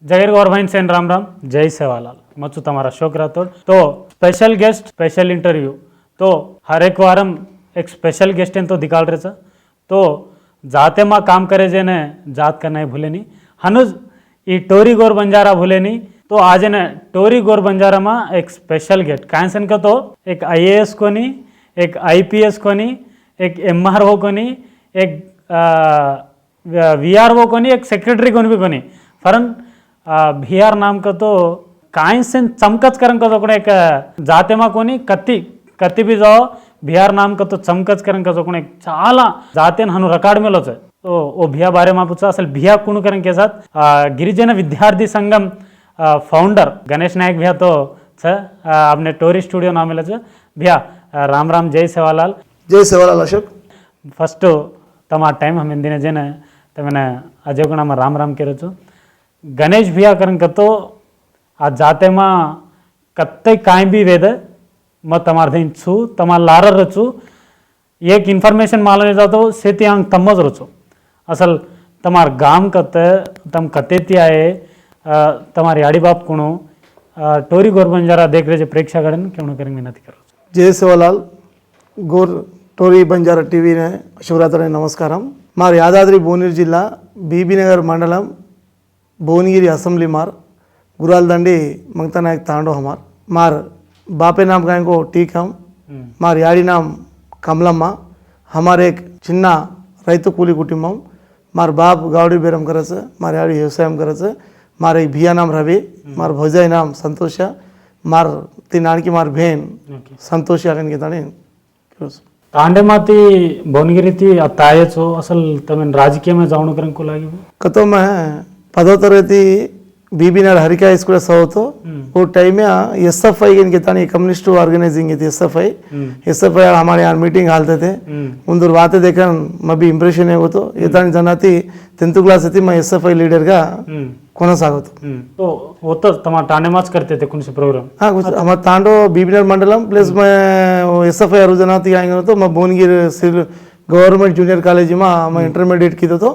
जगीर गौरभाई सेन राम राम जय सेवालाल मचू तमारा शोक राठोड। तो स्पेशल गेस्ट स्पेशल इंटरव्यू तो हर एक वारम एक स्पेशल गेस्ट तो दिखाल रहे तो जाते माँ काम करे जे ने जात का नहीं भूले नहीं हनुज ई टोरी गोर बंजारा भूले नहीं। तो आज ने टोरी गोर बंजारा में एक स्पेशल गेस्ट कांसन का तो एक IAS कोनी एक IPS कोनी एक MRO कोनी एक VRO कोनी एक सेक्रेटरी कोनी भी कोनी फरन VR नाम का तो कांसन चमकच करन का तो एक जाते माँ कोनी कत्ती भी जाओ VR नाम का तो चमकच करन का तो एक चाला जाते हनु रिकॉर्ड में लोच तो वो भिया बारे में पूछा असल भिया कुण करन के साथ गिरिजन विद्यार्थी संगम फाउंडर गणेश नायक भैया तो आपने टोरी स्टूडियो नाम मिला भैया राम राम जय सेवालाल अशोक। फर्स्ट तमार टाइम हम इंदिने जेने तो मैंने अजय को नाम राम राम के छो गणेश भैया करन कतो आज जाते माँ कत्ते काई भी वेद मैं तमार दिन छू तमार लारर रचू एक इन्फॉर्मेशन मालूम जातो सेती आंग तमज रचो असल तमार गाम कते तम कतेती आए तमारी आड़ी बाप कुणो टोरी गोर बंजारा देख रहे प्रेक्षागण क्यों करेंगे विनती करो जय सेवालाल गोर टोरी बंजारा टीवी ने शिवरात्रि नमस्कारम मार यादाद्री भुवनगिरी जिला बीबी नगर मंडलम भुवनगिरी असेंबली मार गुराल दंडी मंगता नायक तांडो हमार मार बापे नाम का इनको टीक हम मार याड़ी नाम कमलम्मा हमारे एक चिन्ना रैतु कूली कुटुंबम मार बाप गावड़ी बेरम करस मार याड़ी व्यवसाय करस मार एक भिया नाम रवि मार भौजाई नाम संतोष मार तीन आण की मार बहन संतोष के ताने तांडे माती भुवनगिरी थी ताये छो असल तमें राजकीय में जाऊन करन को लागी कतो मैं 10వ తరగతి बीबीनगर हरिका स्कूल सवतो वो टाइम में SFI के तानी कम्युनिस्ट ऑर्गेनाइजिंग थी SFI हमारे यहाँ मीटिंग हालते थे उन दूर बातें देखकर मैं भी इम्प्रेशन है वो तो ये तानी जनाती 10th क्लास थी मैं SFI लीडर का कोना सागत तो वो तो तमार टांडे माच करते थे कौन से प्रोग्राम हाँ कुछ हमारा तांडो बीबीनगर मंडलम प्लस मैं SFI अरु जनाती आएंगे तो मैं भुवनगिरी गवर्नमेंट जूनियर कॉलेज में मैं इंटरमीडिएट की तो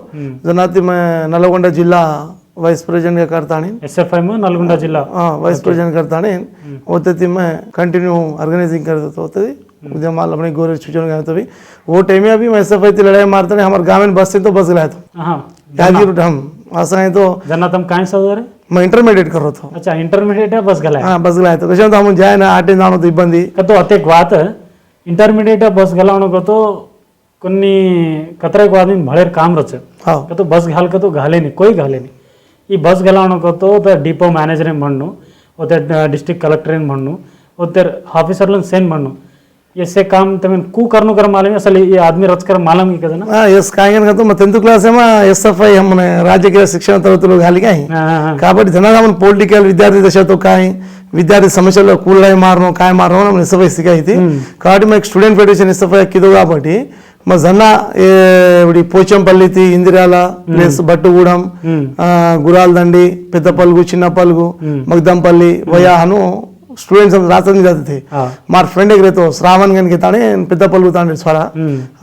जनाती मैं नलगोंडा जिला वाइस प्रेसिडेंट का करता SFI में नलगोंडा जिला वाइस प्रेसिडेंट करता होते थी मैं कंटिन्यू ऑर्गेनाइजिंग करता होते थी उधर माल अपने गोरे छुचन गए तो भी वो टाइम में अभी मैं SFI थी लड़ाई मारते नहीं हमारे गाँव में बस से तो बस गया तो यादगिर हम आशा है तो जना तुम कहाँ से उधर मैं इंटरमीडिएट कर रहा था अच्छा इंटरमीडिएट है बस गला हाँ बस गया तो कैसे हम जाए ना आटे जानो तो इब्बंदी तो अतेक बात इंटरमीडिएट बस गलावणो को तो కొన్ని कतरे को आदमी भड़े काम रचे हाँ तो बस घाल का तो घाले नहीं कोई घाले नहीं ये बस गलावणो को तो डिपो मैनेजर म्हणनु और डिस्ट्रिक्ट कलेक्टर म्हणनु और ऑफिसर सेन म्हणनु ये से काम तमें कू करनो कर मालूम असल ये आदमी रच कर मालूम की कदना हाँ यस कांगन का तो मैं 10th क्लास में SFI हमने राज्य शिक्षण तरह घाली का కాబట్టి జనగామన్ పొలిటికల్ విద్యార్థి దశతో కాయ విద్యార్థి సమస్యల్లో కూలై మారను కాయ మారను మనం SFI సికాయితి కాబట్టి मैं स्टूडेंट फेडरेशन SFI किदो కాబట్టి मैं जना इवड़ी पोचंपल्ली थी इंदिराला प्लेस बट्टुगूडम गुराल दंडी पेद्दपल्गु चिन्नपल्गु मगदंपल्ली वया हनु स्टूडेंट्स हम रात में जाते थे मार फ्रेंड एक रहते श्रावण गन के ताने पेद्दपल्गु ताने छोरा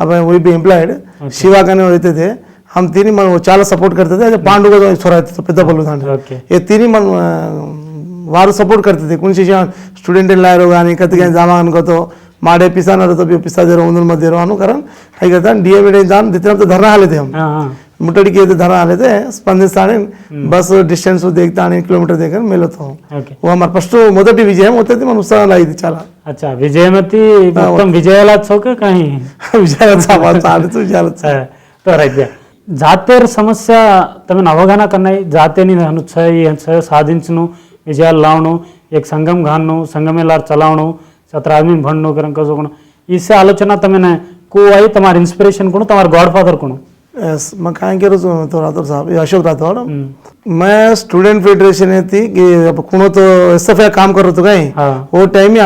अब वही भी एम्प्लॉयड शिवा गने रहते थे हम तीन मन वो चाला सपोर्ट करते थे पांडु का तो छोरा तो पेद्दपल्गु ताने ये तीन मन वार सपोर्ट करते थे कौन सी स्टूडेंट लायरो गानी कति जामान को तो माडे पिसा न तो पिसा दे रहा उन्दुल मध्य रहा कारण है कहता डीएमडी जान जितना तो धरना हाले थे हम मुटड़ी के धरना हाले थे स्पंदिस्ताने बस डिस्टेंस देखता किलोमीटर देखकर मिलो तो वो हमारे फर्स्ट मोदी विजय होते थे मन उत्साह लाई थी चाला अच्छा विजयमती उत्तम विजयाला छोके कहीं विजयाला तो राइट जातेर समस्या तमें अवगाहना करना जाते नहीं हनु छ साधिंचनु विजयाल लावणु एक संगम घालनु संगमेलार चलावणु 17 आदमी भण्णु करन कसोकणु इससे आलोचना तमें को आई तुम्हारे इंस्पिरेशन कोण तुम्हारे गॉडफादर कोण यस मैं कहाँ के तो राठौर साहब अशोक राठौर मैं स्टूडेंट फेडरेशन थी कि कुणो तो SFI काम कर रहा तो कहीं वो टाइम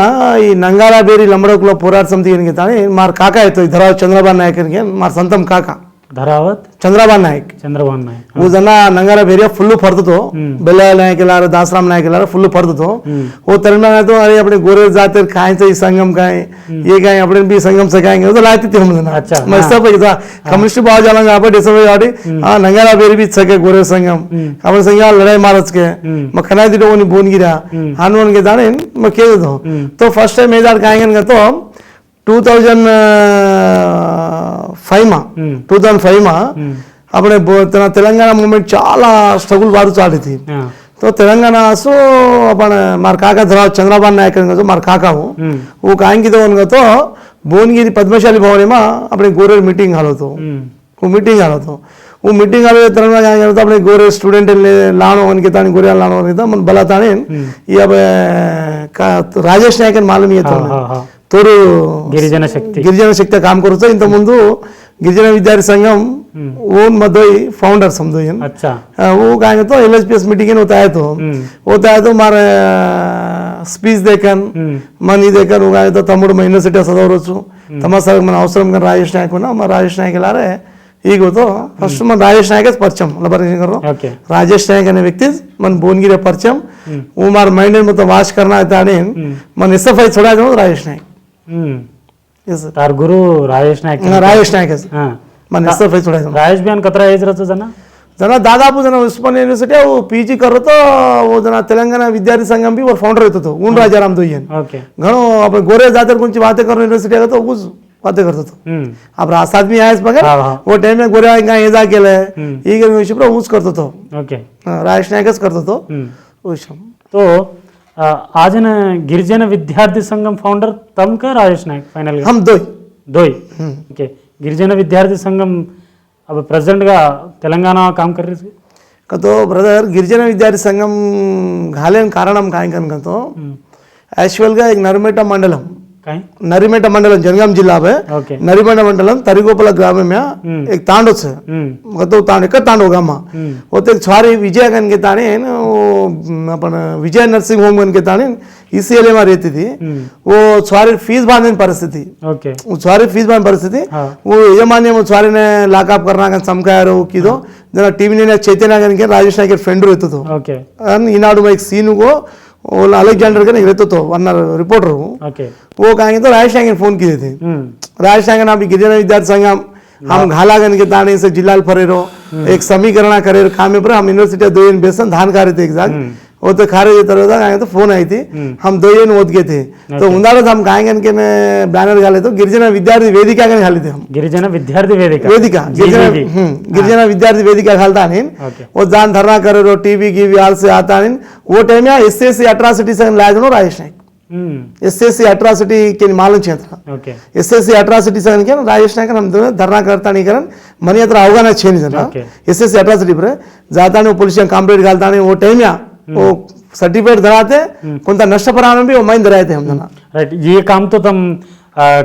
ये नंगाला बेरी लंबड़ो क्लब पोराट समिति ताने मार काका है तो धराव चंद्रबाबु नायक मार संतम काका धरावत चंद्रबान नायक चंद्रबाबू नायक वो जना नंगारा भेरिया फुल्लू फरतो बेलाल नायक लार दासराम नायक लार फुल्लू फरतो वो तेलंगाना तो अरे अपने गोरे जाते खाएं से संगम खाएं ये खाएं अपने भी संगम से खाएंगे तो लाती थी हम ना अच्छा, मैं सब इधर कम्युनिस्ट बहुत जालेंगे आप ऐसे भी आड़ी हाँ नंगारा भेरी भी सके गोरे संगम अपने संगम लड़ाई मारच के मैं खनाई दिलो वो नहीं बोन गिरा हानवन के दाने मैं कह देता हूँ तो फर्स्ट टाइम मेजार खाएंगे तो 2005 में अपने तेलंगाना मूवमेंट चाला स्ट्रगल बारू चाली थी तो तेलंगाना सो अपन मार काका धरा चंद्रबाबू नायक तो मार काका वो काएंगे तो उनका तो भुवनगिरी पद्मशाली भवन में अपने गोरे मीटिंग हालो तो वो मीटिंग हालो तो वो मीटिंग हालो तेलंगाना तो अपने गोरे स्टूडेंट लानो उनके तानी गोरे लानो उनके तो मन बला ताने ये अब राजेश नायक मालूम ये तो तोरू गिरिजन शक्ति काम करूँ इंत मुंदु गिरिजन विद्यार्थी संघम ओन मदोई फाउंडर समझो अच्छा वो कहेंगे तो LHPS मीटिंग होता है तो मारे स्पीच देखन मन ही देखन वो कहेंगे तो तमुड़ मैं यूनिवर्सिटी చదవవచ్చు तमाशा मन అవసరం కానీ రాజేష్ నాయక్ ఉన్నా మా రాజేష్ నాయక్ లారే ಈಗ तो फर्स्ट मन राजेश नायक परिचय ओके राजेश नायक अने व्यक्ति मन भुवनगिरी परिचय वो मार माइंड मतलब वाश करना मन SFI छोड़ा राजेश नायक तार गुरु राजेश नायक मन SFI छोड़ा राजेश बियान कतरा एज रहतो जना दादापू जना उस्मान यूनिवर्सिटी वो PG कर तो वो जना तेलंगाना विद्यार्थी संघम भी वो फाउंडर रहते तो उन राजाराम दोयन ओके घणो अपने गोरे जातर कुछ बातें करो यूनिवर्सिटी का तो कुछ बातें करते तो अब रात आदमी आए बगैर वो टाइम में गोरे आएगा ये जा के ले ये विषय ऊस करते तो ओके राजेश नायक करते तो तो आज न गिरिजन विद्यार्थी संघम फाउंडर तम का राजेश नायक फाइनल हम दो ओके गिरिजन विद्यार्थी संघम अब प्रेसिडेंट का तेलंगाना काम कर रहे थे तो ब्रदर गिरिजन विद्यार्थी संघम घाले कारण हम काय कन तो एक्चुअल गा एक नरमेटा मंडलम नरीमेटा मंडलम जनगाम जिला में नरीमेटा मंडलम तरीगोपला ग्राम में एक तांडो से मतलब तांड एक तांडो गामा वो तो एक छारी विजय गन के ताने अपन विजय नर्सिंग होम गन के ताने ECLA में रहती थी वो छारी फीस बांधने परिस्थिति वो छारी फीस बांधने परिस्थिति वो यजमान्य वो छारी ने लाकअप करना का समकाया रो की दो जना टीवी ने चैतन्य गन के राजेश नायक के फ्रेंड रहते तो इनाडू में एक सीन को वो अलेक्जेंडर का रहते तो वरना रिपोर्टर हूँ वो कहेंगे तो राजेश नायक ने फोन किए थे राजेश नायक ने गिरिजन विद्यार्थी संघम हम घालागन के ताने से जिलाल फरेरो एक समीकरण करे काम पर हम यूनिवर्सिटी दो बेसन धान खा रहे थे एक जाग वो तो खा रहे तरह तो फोन आई थी हम दो ओद के थे तो उन्दारो हम कहेंगे के बैनर गाले तो गिरिजन विद्यार्थी वेदिका का गाले थे हम गिरिजन विद्यार्थी वेदिका गिरिजन विद्यार्थी वेदिका घालता नहीं वो जान धरना करे रो टीवी की आल से आता नहीं वो टाइम में SC अट्रासिटी से लाया राजेश नायक SC अट्रासिटी के मालूम क्षेत्र SC अट्रासिटी से राजेश नायक हम धरना करता नहीं करन मनी अत्र अवगाहन छे जना SC अट्रासिटी पर जाता नहीं पुलिस कंप्लेंट घालता नहीं वो टाइम वो सर्टिफिकेट धराते कोणता नष्टपरिहार भी वो माइन धराते हम जना राइट ये काम तो तुम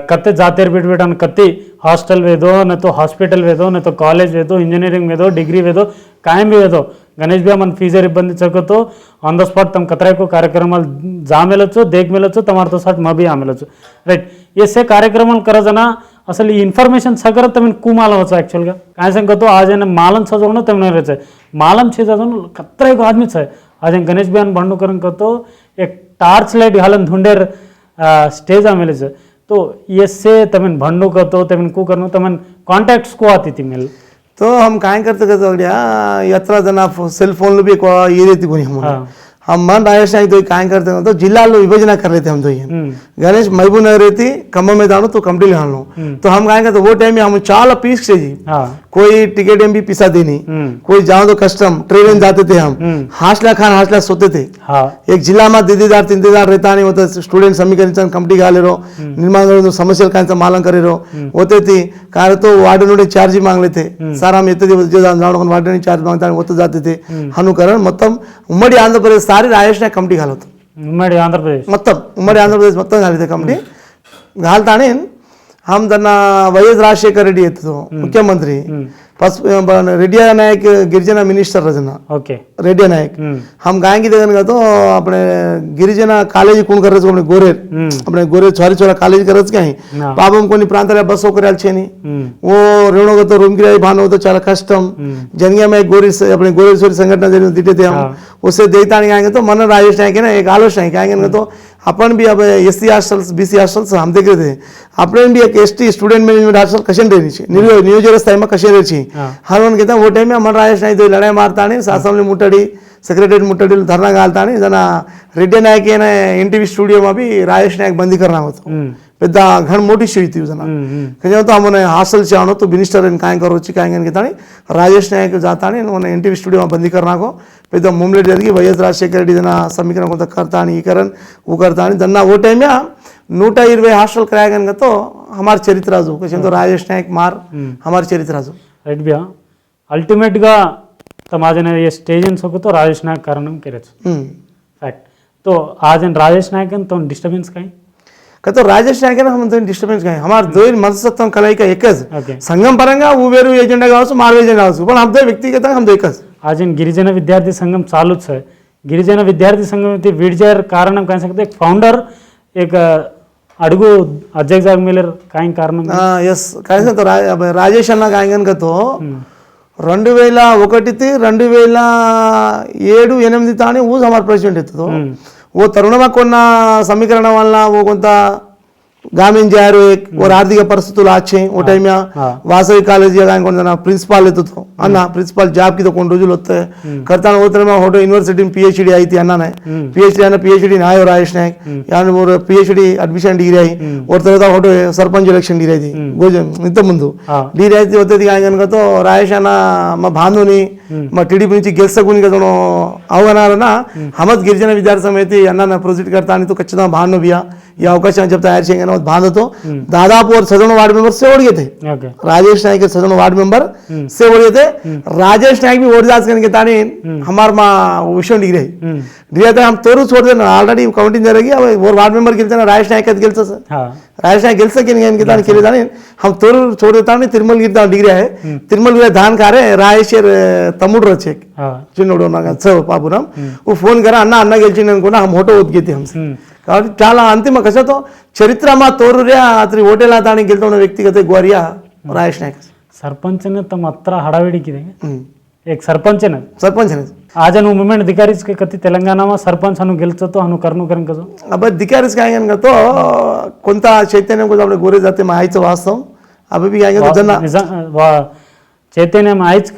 कत्ते जाते बिट बिट कत्ती हास्टल वेदो न तो हॉस्पिटल वेदो न तो कॉलेज वेदो इंजीनियरिंग वेदो डिग्री वेदो कायम भी वेदो गणेश भी मन फीजर इब्बंदी चको ऑन द स्पॉट तम कतरा को कार्यक्रम जा मेलचो देख मेलचो तमारतो साथ म भी आमेलचो राइट ये से कार्यक्रम कर जना असल ಈ ಇನ್ಫಾರ್ಮೇಷನ್ ಸಗರ ತಮನ್ ಕುಮಾಲ ವಚ एक्चुअल गा काय संगतो आज ने मालन सजवण तमने रहचे मालम छे जन कतरा को आदमी छे आज गणेश बियान भांडू करन कतो एक टार्च लाइट घालन धुंडेर स्टेज आमेले छे तो ये से तमन भांडू कतो तमन को करनो तमन कांटेक्ट्स को आती थी मिल तो हम काय करते यात्रा जना सेल फोन भी ये रहती कोनी हम मन राजेश नायक तो काय करते हैं तो जिला विभाजना कर लेते हम तो ये गणेश महबूब नगर रहती खम्भा में दानो तो कमटी ले लो तो हम काय करते वो टाइम में हम चाला पीस से जी कोई टिकट भी पिसा देनी कोई जाओ तो कस्टम ट्रेन जाते थे हम हासला खान हासला सोते थे एक जिला में दीदीदार तीनदार रहता नहीं होता स्टूडेंट समीकरण कमटी गाले रो निर्माण समस्या का मालूम करे रो होते थी कार्य तो वार्ड नुडे चार्ज मांग लेते सारा हम वार्ड चार्ज मांगता होते जाते थे हनुकरण मतलब उम्मडी आंध्र प्रदेश सारी राजेश नायक कमटी घालतो उम्मडी आंध्र प्रदेश उम्मडी आंध्र प्रदेश మొత్తం घालते कमटी घालताने हम त्यांना वैएस राजशेखर रेड्डी येतो मुख्यमंत्री फर्स्ट रेडिया नायक गिरिजन मिनिस्टर रजना ओके रेडिया नायक हम गाएंगे देखने का तो अपने गिरिजन कॉलेज कौन कर रहे अपने गोरे अपने गोरे छोरी छोरा कॉलेज कर रहे कहीं पापम కొన్ని ప్రాంతాల బస్ సౌకర్యాలు చేయని वो रेणुगत तो रूम किराए भानो तो చాలా కష్టం जनिया में गोरी अपने गोरेश्वरी संगठन जरिए दिटे थे हम उससे देता नहीं आएंगे तो मन राजेश नायक है ना एक आलोचना है कहेंगे तो अपन भी अब एससी हॉस्टल्स बीसी हॉस्टल्स हम देख रहे थे अपने भी एक ST student management hostel Kishan रहनी चाहिए नियोजक स्थाई में कशन रहनी हर वन कहता वो टाइम में मन राजेश नायक तो लड़ाई मारता नहीं असेंब्ली मुट्टडी सेक्रेटरी मुट्टडी धरना घालता नहीं जना रेड्डी नायक एनटीवी स्टूडियो में भी राजेश नायक बंदी करना होता పెద్ద घण मोटी इश्यू थी उसना कहीं तो हमने हॉस्टल से आनो तो मिनिस्टर इन काय करो ची काय कहता नहीं राजेश नायक जाता नहीं उन्होंने एनटीवी स्टूडियो में बंदी करना को పెద్ద मुमलेट జరిగి వైఎస్ రాజశేఖర రెడ్డి జన సమీకరణ కొంత करता नहीं करन वो करता नहीं दन्ना वो टाइम में 120 हॉस्टल कराया गन तो हमार चरित्राजू कहीं तो राजेश नायक मार हमार चरित्राजू రైట్ బియా అల్టిమేట్ గా తమాజన ये स्टेज इन सको तो राजेश नायक कारणम केरेच फैक्ट तो आज इन राजेश नायक तो डिस्टर्बेंस काई कहते राजेश नायक हम तो डिस्टर्बेंस काय हमार दो मनसत्వం కలయిక एकच ఓకే సంఘం పరంగా ఊ వేరు ఏజెండా కావచ్చు మారు ఏజెండా కావచ్చు पण हम तो व्यक्तिगत हम तो एकच आज इन गिरिजन विद्यार्थी संगम चालूच है गिरिजन विद्यार्थी संगम विडजर कारण कह सकते एक फाउंडर एक అడుగు అధ్యక్ష మిల్లర్ కాయం కారణం ఎస్ కాయ तो రాజేష్ అన్న కాయంగన్ తో 2001 తి 2007 8 ताने वो हमारा प्रेसिडेंट इतो वो तरुणमा कोना समीकरण वల్ల वो కొంత गामीन जारो एक और आर्थिक परिस्थिతులు ఆచే ఓ టైం వాసవి కాలేజ్ या కొంత प्रिंसिपल इतो అన్న प्रिंसिपल జాబ్ की तो कोन రోజులు వస్తే करता होते में होटो यूनिवर्सिटी में पीएचडी आई थी अन्ना ने पीएचडी ना आयो राजेश नायक यानी और पीएचडी एडमिशन डिग्री आई और तरह होटो सरपंच इलेक्शन डिग्री थी गोजन इंत ముందు डिग्री आई होते थी का तो राजेश अన్న మా బాంధుని మా टीडीपी నుంచి గెలుసకుని కదను అవగానన हमत गिरिजन विद्यार्थी समिति అన్న प्रोजेक्ट करता नहीं तो ఖచ్చితంగా బాంధు बिया ये अवकाश जब तैयार చేయంగా बांध तो दादापू और 7 वार्ड मेंबर से ओढ़ गए थे राजेश नायक के 7 वार्ड मेंबर से ओढ़ गए थे राजेश नायक भी ओढ़ जास करके ताने हमार मा विषय डिग्री डिग्री हम तोरू छोड़ देना ऑलरेडी काउंटिंग जरेगी अब और वार्ड मेंबर गेलता ना राजेश नायक गेलता सर राजेश नायक गेलसा के इनके ताने केले ताने हम तोरू छोड़ देता नहीं तिरुमल गिरता डिग्री है तिरुमल गिरे धान कारे राजेशर तमुड रचे చిన్నోడు నాకు చ పాపురం वो फोन करा అన్న అన్న గెలిచింది అనుకున్నా हम फोटो ఓద్ గేతే हमसे కాబట్టి చాలా అంతిమ కసతో చరిత్రమా తోరుర్యా అతని ಹೋಟೆಲ್ ಆತಾನಿ ಗೆಲ್ತೋಣ ವ್ಯಕ್ತಿಗತ ಗ್ವಾರಿಯಾ ರಾಜೇಶ್ ನಾಯಕ್ सरपंच ने तम अत्र हड़ाविड़ी की एक सरपंच ने सरपंच ने आज अनु मूवमेंट अधिकारी के कति तेलंगाना में सरपंच अनु गेलचो तो अनु करनु करन कसो अब अधिकारी काय गन तो कोणता चैतन्य को आपले गोरे जाते में आयचं वास्तव अबे भी आएगा तो जना చైతన్య ఆయిచ్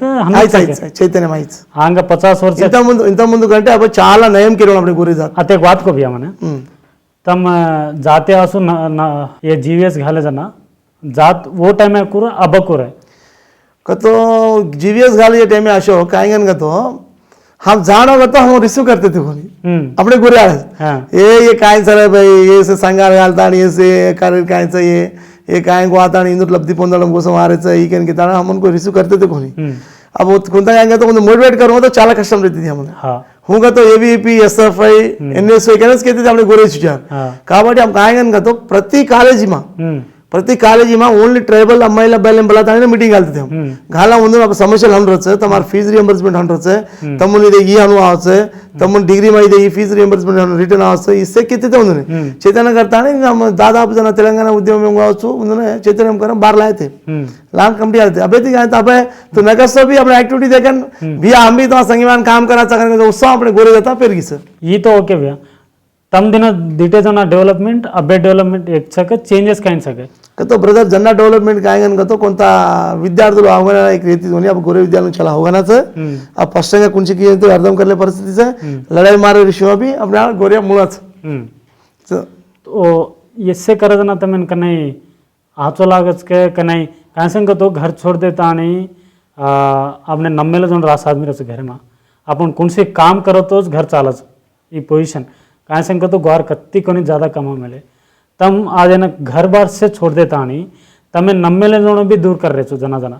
చైతన్య ఆయిచ్ ఆంగ 50 वर्ष ఇంత ముందు కంటే अब చాలా నయం కిరణ अपने गोरे जात अते एक बात को भी हमने तम जाते आसु ये जीवीएस घाले जना जात वो टाइम में कुर अब कुर है कतो जीवीएस घाले ये टाइम में आशो कायंगन का तो हम जानो तो हम रिसीव करते थे बोली अपने गोरे आ ये काय सर है भाई ये से संगार घालता नहीं ऐसे कार्य काय से ये काय को आता नहीं इंदुर लब्धि పొందడం కోసం ఆరేస ఈ కెన్ కి తాన हम उनको रिसीव करते थे कोनी अब वो కొంత आएंगे तो मोटिवेट करूंगा तो చాలా కష్టం रहती थी हमने होगा तो एबीपी एसएफआई एनएसओ केनस कहते थे अपने गोरे सुचार కాబట్టి हम कायंगन का तो प्रति कॉलेज में ओनली ट्राइबल अम्माइला बैलें बलाता मीटिंग घालते थे हम घाला ಮುಂದೆ अब समस्या हंड्रेड्स है तुम्हारा फीस रियंबर्समेंट हंड्रेड्स है तमुन इदे ये अनु आवसे तमुन डिग्री में इदे ये फीस रियंबर्समेंट रिटर्न आवसे इससे कितने थे उन्होंने चैतन्य करता नहीं हम दादापू जना तेलंगाना उद्यम में आवसु उन्होंने चैतन्य करम बाहर लाए थे लाल कमिटी आते अबे थी गए अबे तो नगरसभा भी अपने एक्टिविटी देखन भैया हम भी तो संगीवान काम करा सकन तो उत्साह अपने गोरे जाता फिर की सर ये तो ओके भैया तम दिन दिटे जना डेवलपमेंट अबे डेवलपमेंट एक सके चेंजेस काइन सके तो ब्रदर जन्ना डेवलपमेंट कायगन तो కొంత విద్యార్థులు అవగాహన एक रीति होनी अब गोरे विद्यालय चला होगा ना सर अब स्पष्टంగా कुछ की तो अर्धम करले परिस्थिति से लड़ाई मारे विषय भी अपना गोरे मुळाच तो इससे करे जना तमेन कनै आचो लागच के कनै कांसंग तो घर छोड़ देता नहीं आपने नम्मेला जोन रास आदमी रस घर में अपन कौन से काम करो तो घर चालच ई पोजीशन कांसंग तो ग्वार कत्ती कोनी ज्यादा कमा मिले तम आज ना घर बार से छोड़ देता नहीं तमें नम्मेले जोन भी दूर कर रहे छो जना जना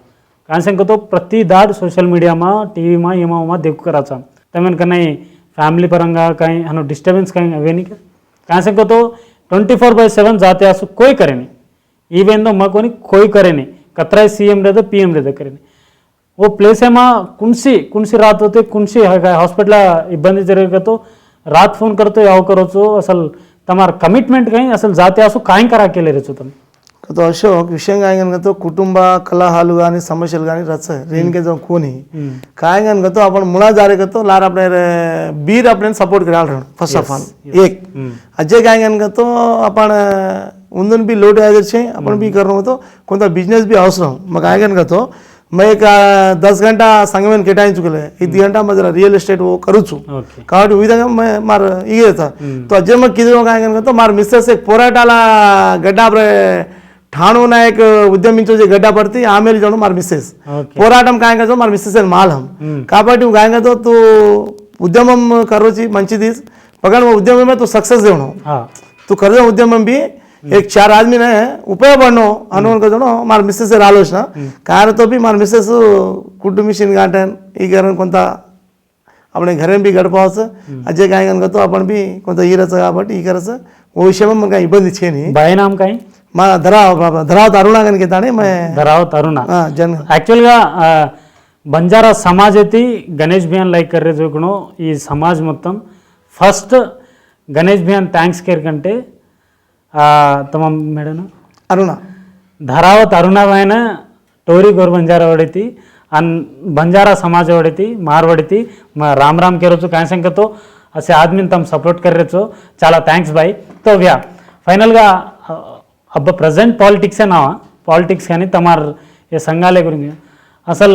कांसंग तो प्रति दाड सोशल मीडिया में टीवी में येमा में देखो कराचा तमें कनै फैमिली परंगा कहीं हनो डिस्टर्बेंस कहीं अवे नहीं के कांसंग तो 24/7 जाते आसु कोई करे नहीं इवन तो मकोनी कोई करे नहीं कतरा सीएम रहते पीएम रहते करे नहीं वो प्लेस है माँ कुणसी रात होते कुणसी हॉस्पिटल इब्बंदी जरगतो रात फोन करतो याव करोचो असल तमार कमिटमेंट काही असल जाते असो काय करा केले रे तुम तो अशोक విషయం కాయగనగతో కుటుంబ కలహాలు కానీ సమస్యలు కానీ రచ్చ रेनके जो कोनी कायगनगतो अपन मुळा जारेगतो लार अपने बीर अपने सपोर्ट कराल रह फर्स्ट ऑफ ऑल एक अजय कायगनगतो अपन उंदन भी लोड आयदरचे अपन भी करनो तो कोणता बिझनेस भी అవసరం मग कायगनगतो मैं एक 10 घंटा संगमेन केटाయించుకోలే 1 घंटा मजरा रियल एस्टेट वो करूछु కాబట్టి ఈ విధంగా मार ఈగేతా तो अजय मग किदो कायगनगतो मार मिसेस एक पोराटाला गड्डा ठाणू नायक उद्यमिंचो जे गड्डा पड़ती आमेले जाणो मार मिसेस పోరాటం కాయగతో मार मिसेस మాలం కాబట్టి కాయగతో तू उद्यमम करोची मंचिदी पगन वो उद्यम में तू सक्सेस देवनो तू करजो उद्यमम भी एक 4 आदमी ने उपयोग पड़नो अनुमान कर जोनो मार मिसेस से आलोचना कारण तो भी मार मिसेस कुटुंबिशीन गाठन ई कारण कोणता अपने घरे भी गडपावच अजय कायगनगतो आपण भी कोणता ईरच కాబట్టి ఈ करच वो विषय में मग इब्बंदी छे नी बाय नाम काही మా ధరావత్ అరుణ కనికెతానే మే ధరావత్ అరుణ జన్ యాక్చువల్గా బంజారా సమాజ్ అయితే గణేష్ బియాన్ లైక్ కర్రే జోకును ఈ సమాజ్ మొత్తం first Ganesh Bjorn thanks care కంటే తమ మేడం అరుణ ಧರಾವತ್ ಅರುಣವಾಯನ ಟೋರಿ ಗೋರ್ ಬಂಜಾರ ಹೊಡಿತಿ ಅನ್ ಬಂಜಾರಾ ಸಮಾಜ ಹೊಡಿತಿ ಮಾರ್ ಹೊಡಿತಿ राम राम केरोचो काय संकतो असे आदमी तम सपोर्ट कररेचो చాలా థ్యాంక్స్ బాయ్ तो व्या फायनलगा अब प्रेजेंट पॉलिटिक्स आहे नावा पॉलिटिक्स కానీ तमार हे संघाले गुరించి असल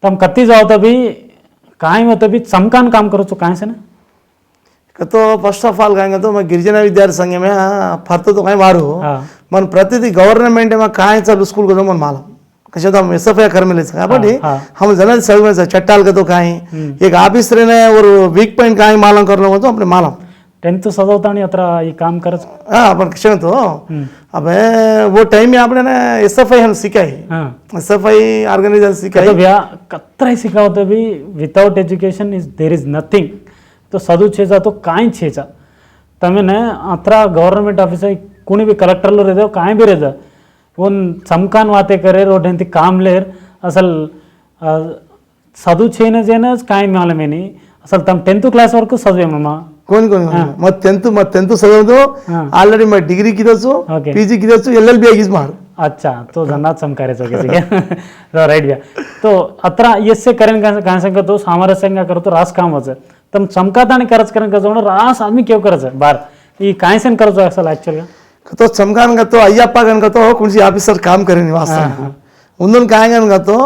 तम कत्ती जाओ तभी काय होतं भी चमकान काम करोचो काय से ना तो फर्स्ट ऑफ ऑल काय तो मैं गिरिजन विद्यार्थी संघ में फरतो तो काय मारू मन प्रतिदि गवर्नमेंट में काय चालू स्कूल को मन मालूम कशा तो हम एसएफआई कर्मचारी కాబట్టి हम जन सर्विस चट्टाल का तो काय एक ऑफिस रहने और वीक पॉइंट काय मालूम कर लो तो अपने मालूम 10th सजवतानी अत्र ಈ काम करच अपन क्षण तो अब वो टाइम में आपने ना एसएफआई हम सिखाई एसएफआई ऑर्गेनाइजेशन सिखाई तो भैया कतराई सिखावतो भी without education is there is nothing तो सदु छेजा तो काय छेजा तमे ने अत्र गवर्नमेंट ऑफिस कोणी भी कलेक्टर लो रेदो काय भी रेदा उन चमकान वाते करे रोडंती काम लेर असल सदु छेने जेनस काय मालूमेनी असल तम 10th क्लास वరకు చదివే మామ कोण कोण मग 10th चढवतो ऑलरेडी मग डिग्री किदोचो पीजी किदोचो एलएलबी आगीच मार अच्छा तो जन्नात समकारेचो ठीक है राइट भैया तो अत्र एससे करेन काय सांगतो सामरस्यंगा करतो रास काम होचं तम चमकातानी करच करेन का जोण रास आम्ही केव करच बार ई काय सेन करतो असल ऍक्च्युअली तो चमकान का तो अय्यप्पा गन का तो कोणसी ऑफिसर काम करे निवास उन्होंने काय गन का तो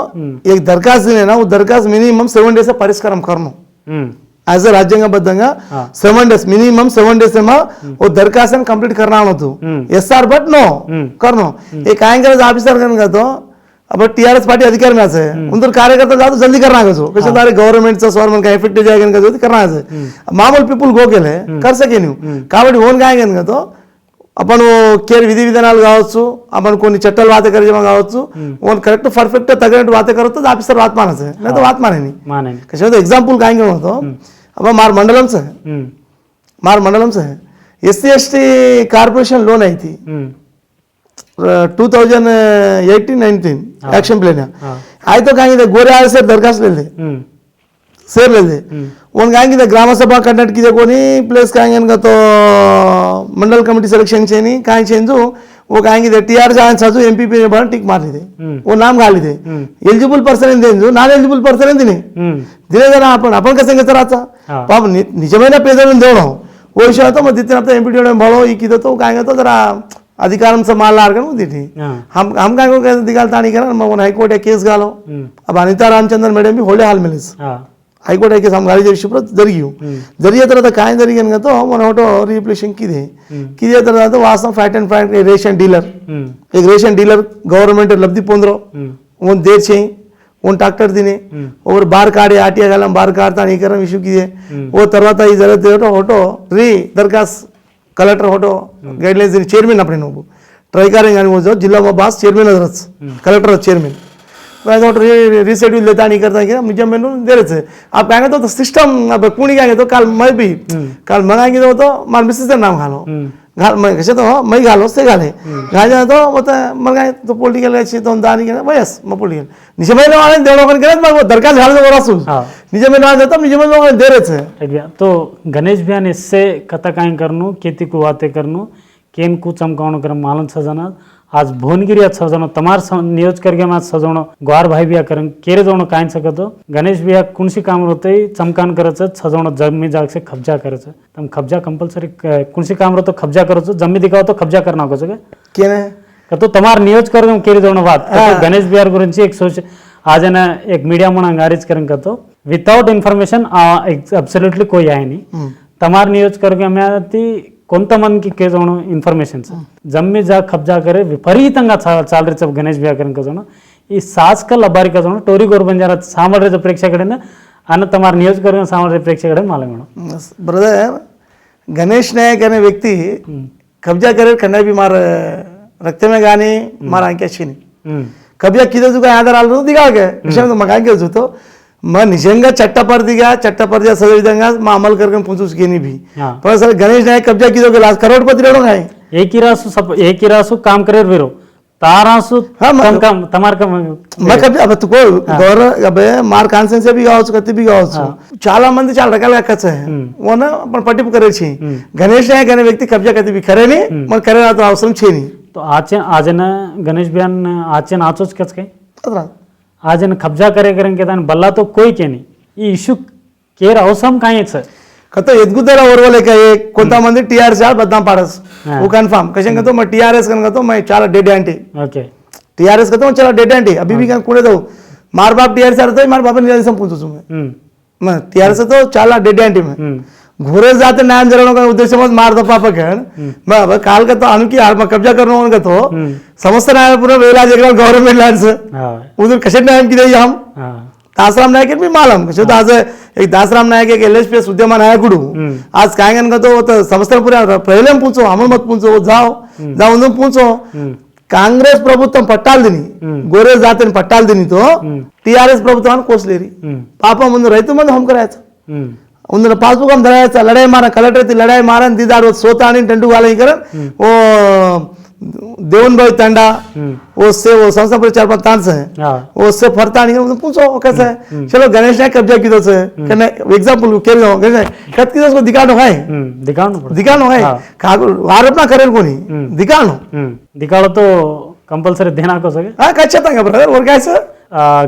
एक दरखास्त दिले ना वो दरखास्त मिनिमम 7 डेज से परिष्कारम करनो एज अ राज्यांगबद्धंगा 7 डेज मिनिमम 7 डेज में वो दरखास्त कंप्लीट करना होतो एसआर बट नो करनो एक काय करे ऑफिसर गन का तो अब टीआरएस पार्टी अधिकार में আছে उनर कार्यकर्ता जातो जल्दी करना है जो कशा तारे गवर्नमेंट चा स्वरमन का इफेक्ट जायगन का जो करना है मामूल पीपल गो केले कर सके न्यू కాబట్టి ఓన్ काय गन का तो आपण केर विधी विधानाలు కావచ్చు आपण कोणी चट्टल वाते करे जेव्हा కావచ్చు ओन करेक्ट परफेक्ट तगड़ट वाते करो तो ऑफिसर बात मानायचं नाही तो बात माने माने कशा तो एग्जांपल काय घेऊन होतो अब मार मंडलम से एससी एसटी कॉर्पोरेशन लोन आई थी 2018-19 एक्शन प्लान आई तो काय गोरे आले से दरखास्त ले शेर ले उन काय ग्राम सभा कंडक्ट की कोनी प्लेस काय का तो मंडल कमिटी सिलेक्शन छेनी काय छेंजू वो काय टीआर जान साजू एमपीपी ने बन टिक मार दी वो नाम गाली दे एलिजिबल पर्सन देंजू नॉन एलिजिबल पर्सन दिने दिले जरा आपण कसं घेतराचा पाप निजమైన పేదలను देवणो वो विषय तो मग तिथे आता एमपीटी ने बळो ई किदो तो काय तो जरा अधिकारम से माल लार गन दिठी हम काय को दिगाल ताणी करा मग हाईकोर्ट या केस गालो अब अनिता रामचंद्रन मैडम भी होले हाल मिलेस हाईकोर्ट के सामगारी जरी शिप्रत जरियो जरिए तरह काय जरिगन तो मन होटो रिप्लेशन किदे तरह तो वास्तव fat end fat ration dealer एक रेशन डीलर गवर्नमेंट लब्धि पोंद्रो उन देर छे उन ट्रैक्टर दिने और बार कार्ड आरटीआई गालम बार कार्ड तानी करम इश्यू किदे वो తర్వాత ఈ జరగతే होटो री दरखास्त कलेक्टर होटो गाइडलाइंस दिने चेयरमैन अपने नो ट्राई करेंगे आणि वो जिल्हा बास चेयरमैन अदरच कलेक्टर चेयरमैन रिशेड्यूल देता नहीं करता क्या मुझे मैंने दे रहे थे आप कहेंगे तो सिस्टम अब कुणी कहेंगे तो कल मैं भी कल मंगाएंगे तो मार मिसेस नाम खा लो घाल कसे तो मैं घाल वస్తే घाले घाल जातो मग मग काय तो పొలిటికల్ వచ్చి తో దానికి వయస్ మా పొలిటికల్ నిజమైన వాళ్ళని దేవుడు करे मग दरकार झालं वर असू निजమైన వాళ్ళు देतो निजమైన వాళ్ళని देरेच तो गणेश भैया ने इससे कथा काय करनु खेती को वाते करनु केन को चमकावण कर मालन सजना आज भुवनगिरी सजवणं तमार नियोज करके मैं सजवणं ग्वार भाई बिया करन केरे जवणं काय सकतो गणेश बिया कुणशी काम होते चमकान करायचं सजवणं जमी जाग से कब्जा करायचं तम कब्जा कंपल्सरी कुणशी काम होतो कब्जा करायचं जमी दिखाव तो कब्जा करना होगा सगळं केने का तो तमार नियोज करके केरे जवणं बात गणेश बिहार गुరించి एक सोच आज ना एक मीडिया म्हणून अंगारिज करन का तो विदाउट इन्फॉर्मेशन अब्सोल्युटली कोई आहे नाही तमार नियोज करके मैं ती కొంతమందికి కేజోను ఇన్ఫర్మేషన్స్ జమ్మి జా కబ్జా करे విపరీతంగా చాలరేచ గణేష్ వ్యాకరణ కజోను ఈ సాస్కల్ అబారి కజోను టోరీ గోర్ బంజారా సామరేజ ప్రేక్షకుడిన అన్న తమాर నియోజకవర్గ సామరేజ ప్రేక్షకుడే మాలమేను ब्रदर गणेश नायक अने व्यक्ति कब्जा करे कन्ना भी मार रक्त में गानी मार आंखे छीनी कब्जा किधर जो आधार आलो दिगा के विषय तो मगा के जो मैं निजंगा चट्टापर्दिया सगळे विधंगा मैं अमल करके पूछूस गेनी भी पर सर गणेश नायक कब्जा किधर के लास्ट करोड़पति रहणो काय एक ही रासु काम करे वेरो तारासु काम तमार का मैं कब्जा अब तुको गौर अबे मार कांसेंस भी गावच कति भी गावच చాలా మంది చాలా రకాలుగా కచ్చ ఓన पण पट्टिप करे छी गणेश नायक अने व्यक्ति कब्जा कति भी करे नी मन करे तो అవసరం छेनी तो आज न गणेश बियान आज नाचोच कच काय अदरा आज कब्जा करे के दान बल्ला तो कोई के नहीं ఈ ఇష్యూ కేర్ అవసరం కాయच कतो एदगुदला ओरवले का एक कोणता मंदी टीआरएस चाल बदनाम पाडस वो कंफर्म कशन तो मैं टीआरएस कन तो मैं చాలా डेड एंटी ओके टीआरएस तो చాలా डेड एंटी अभी भी कन कोने दो मार बाप टीआरएस आरतो मार बाप निराश पूछू मैं टीआरएस तो చాలా डेड एंटी में घोरे जाते न्याय जरनो का उद्देश्य मत मार दो पापा कहन मैं अब काल का तो अनुकी आत्म कब्जा करनो का तो समस्त न्याय पूरा वेला जगह गवर्नमेंट लैंड से उधर कशन न्याय की दे हम दासराम नायक भी मालूम कशो तो आज एक दासराम नायक एक एलएसपीएस उद्यमा नायकुडू आज कायगन का तो समस्त पूरा पहले पूछो हम मत पूछो जाओ जाओ पूछो कांग्रेस ప్రభుత్వం పట్టాలు దిని గోరే జాతిని పట్టాలు దిని तो टीआरएस ప్రభుత్వాన్ని కోసలేరి పాప ముందు రైతు మంది हम करायचं उन्हें पासबुक हम धरायचा लड़ाई मारा कलेक्टर ती लड़ाई मारा दीदार वो सोता आणि टंडू वाला ही करन वो देवन भाई तंडा वो से वो संस्था पर 4-5 तांस है वो से फरता नहीं उन्हें पूछो कैसा है चलो गणेश ने कब्जा किधर से कहने एग्जांपल के लो गणेश कत किधर उसको दिखानो है कागो आरोप ना करेल कोनी दिखानो तो कंपल्सरी देना को सके हां ఖచ్చితంగా బ్రదర్ और कैसे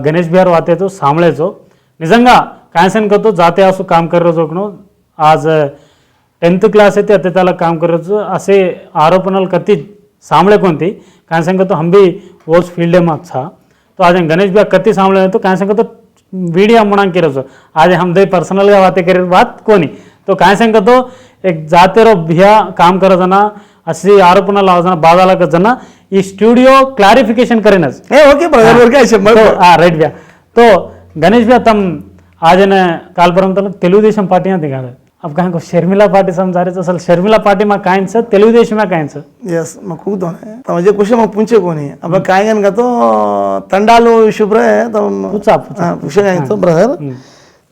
गणेश बिहार वाते तो सांभळेचो निजंगा कायसन करतो जाते असो काम कररो जोकनो आज 10th क्लास येते अते त्याला काम करतो असे आरोपणाल कती सांभळे कोणती कायसन करतो हम भी वोस फील्ड में अच्छा तो आज गणेश बिहार कती सांभळे तो कायसन करतो वीडियो म्हणा केरसो आज हम दे पर्सनल गा बातें करे बात कोणी तो कायसन करतो एक जाते रो भिया काम करजना अशी आरोपणा लावजना बाजाला करजना ఈ స్టూడియో క్లారిఫికేషన్ करेनच ए ओके ब्रदर और काय तो राइट भैया तो गणेश भैया तम आज ने काल पर्यंत తెలుగుదేశం पार्टी ना दिखाले अब कहां को शर्मिला पार्टी समझा रहे असल शर्मिला पार्टी में कायच తెలుగుదేశం में कायच यस मैं खूब दोने तो मुझे क्वेश्चन मैं पूछे कोनी अब कायगन का तो तंडालो शुभ्र है तो पूछे काय तो ब्रदर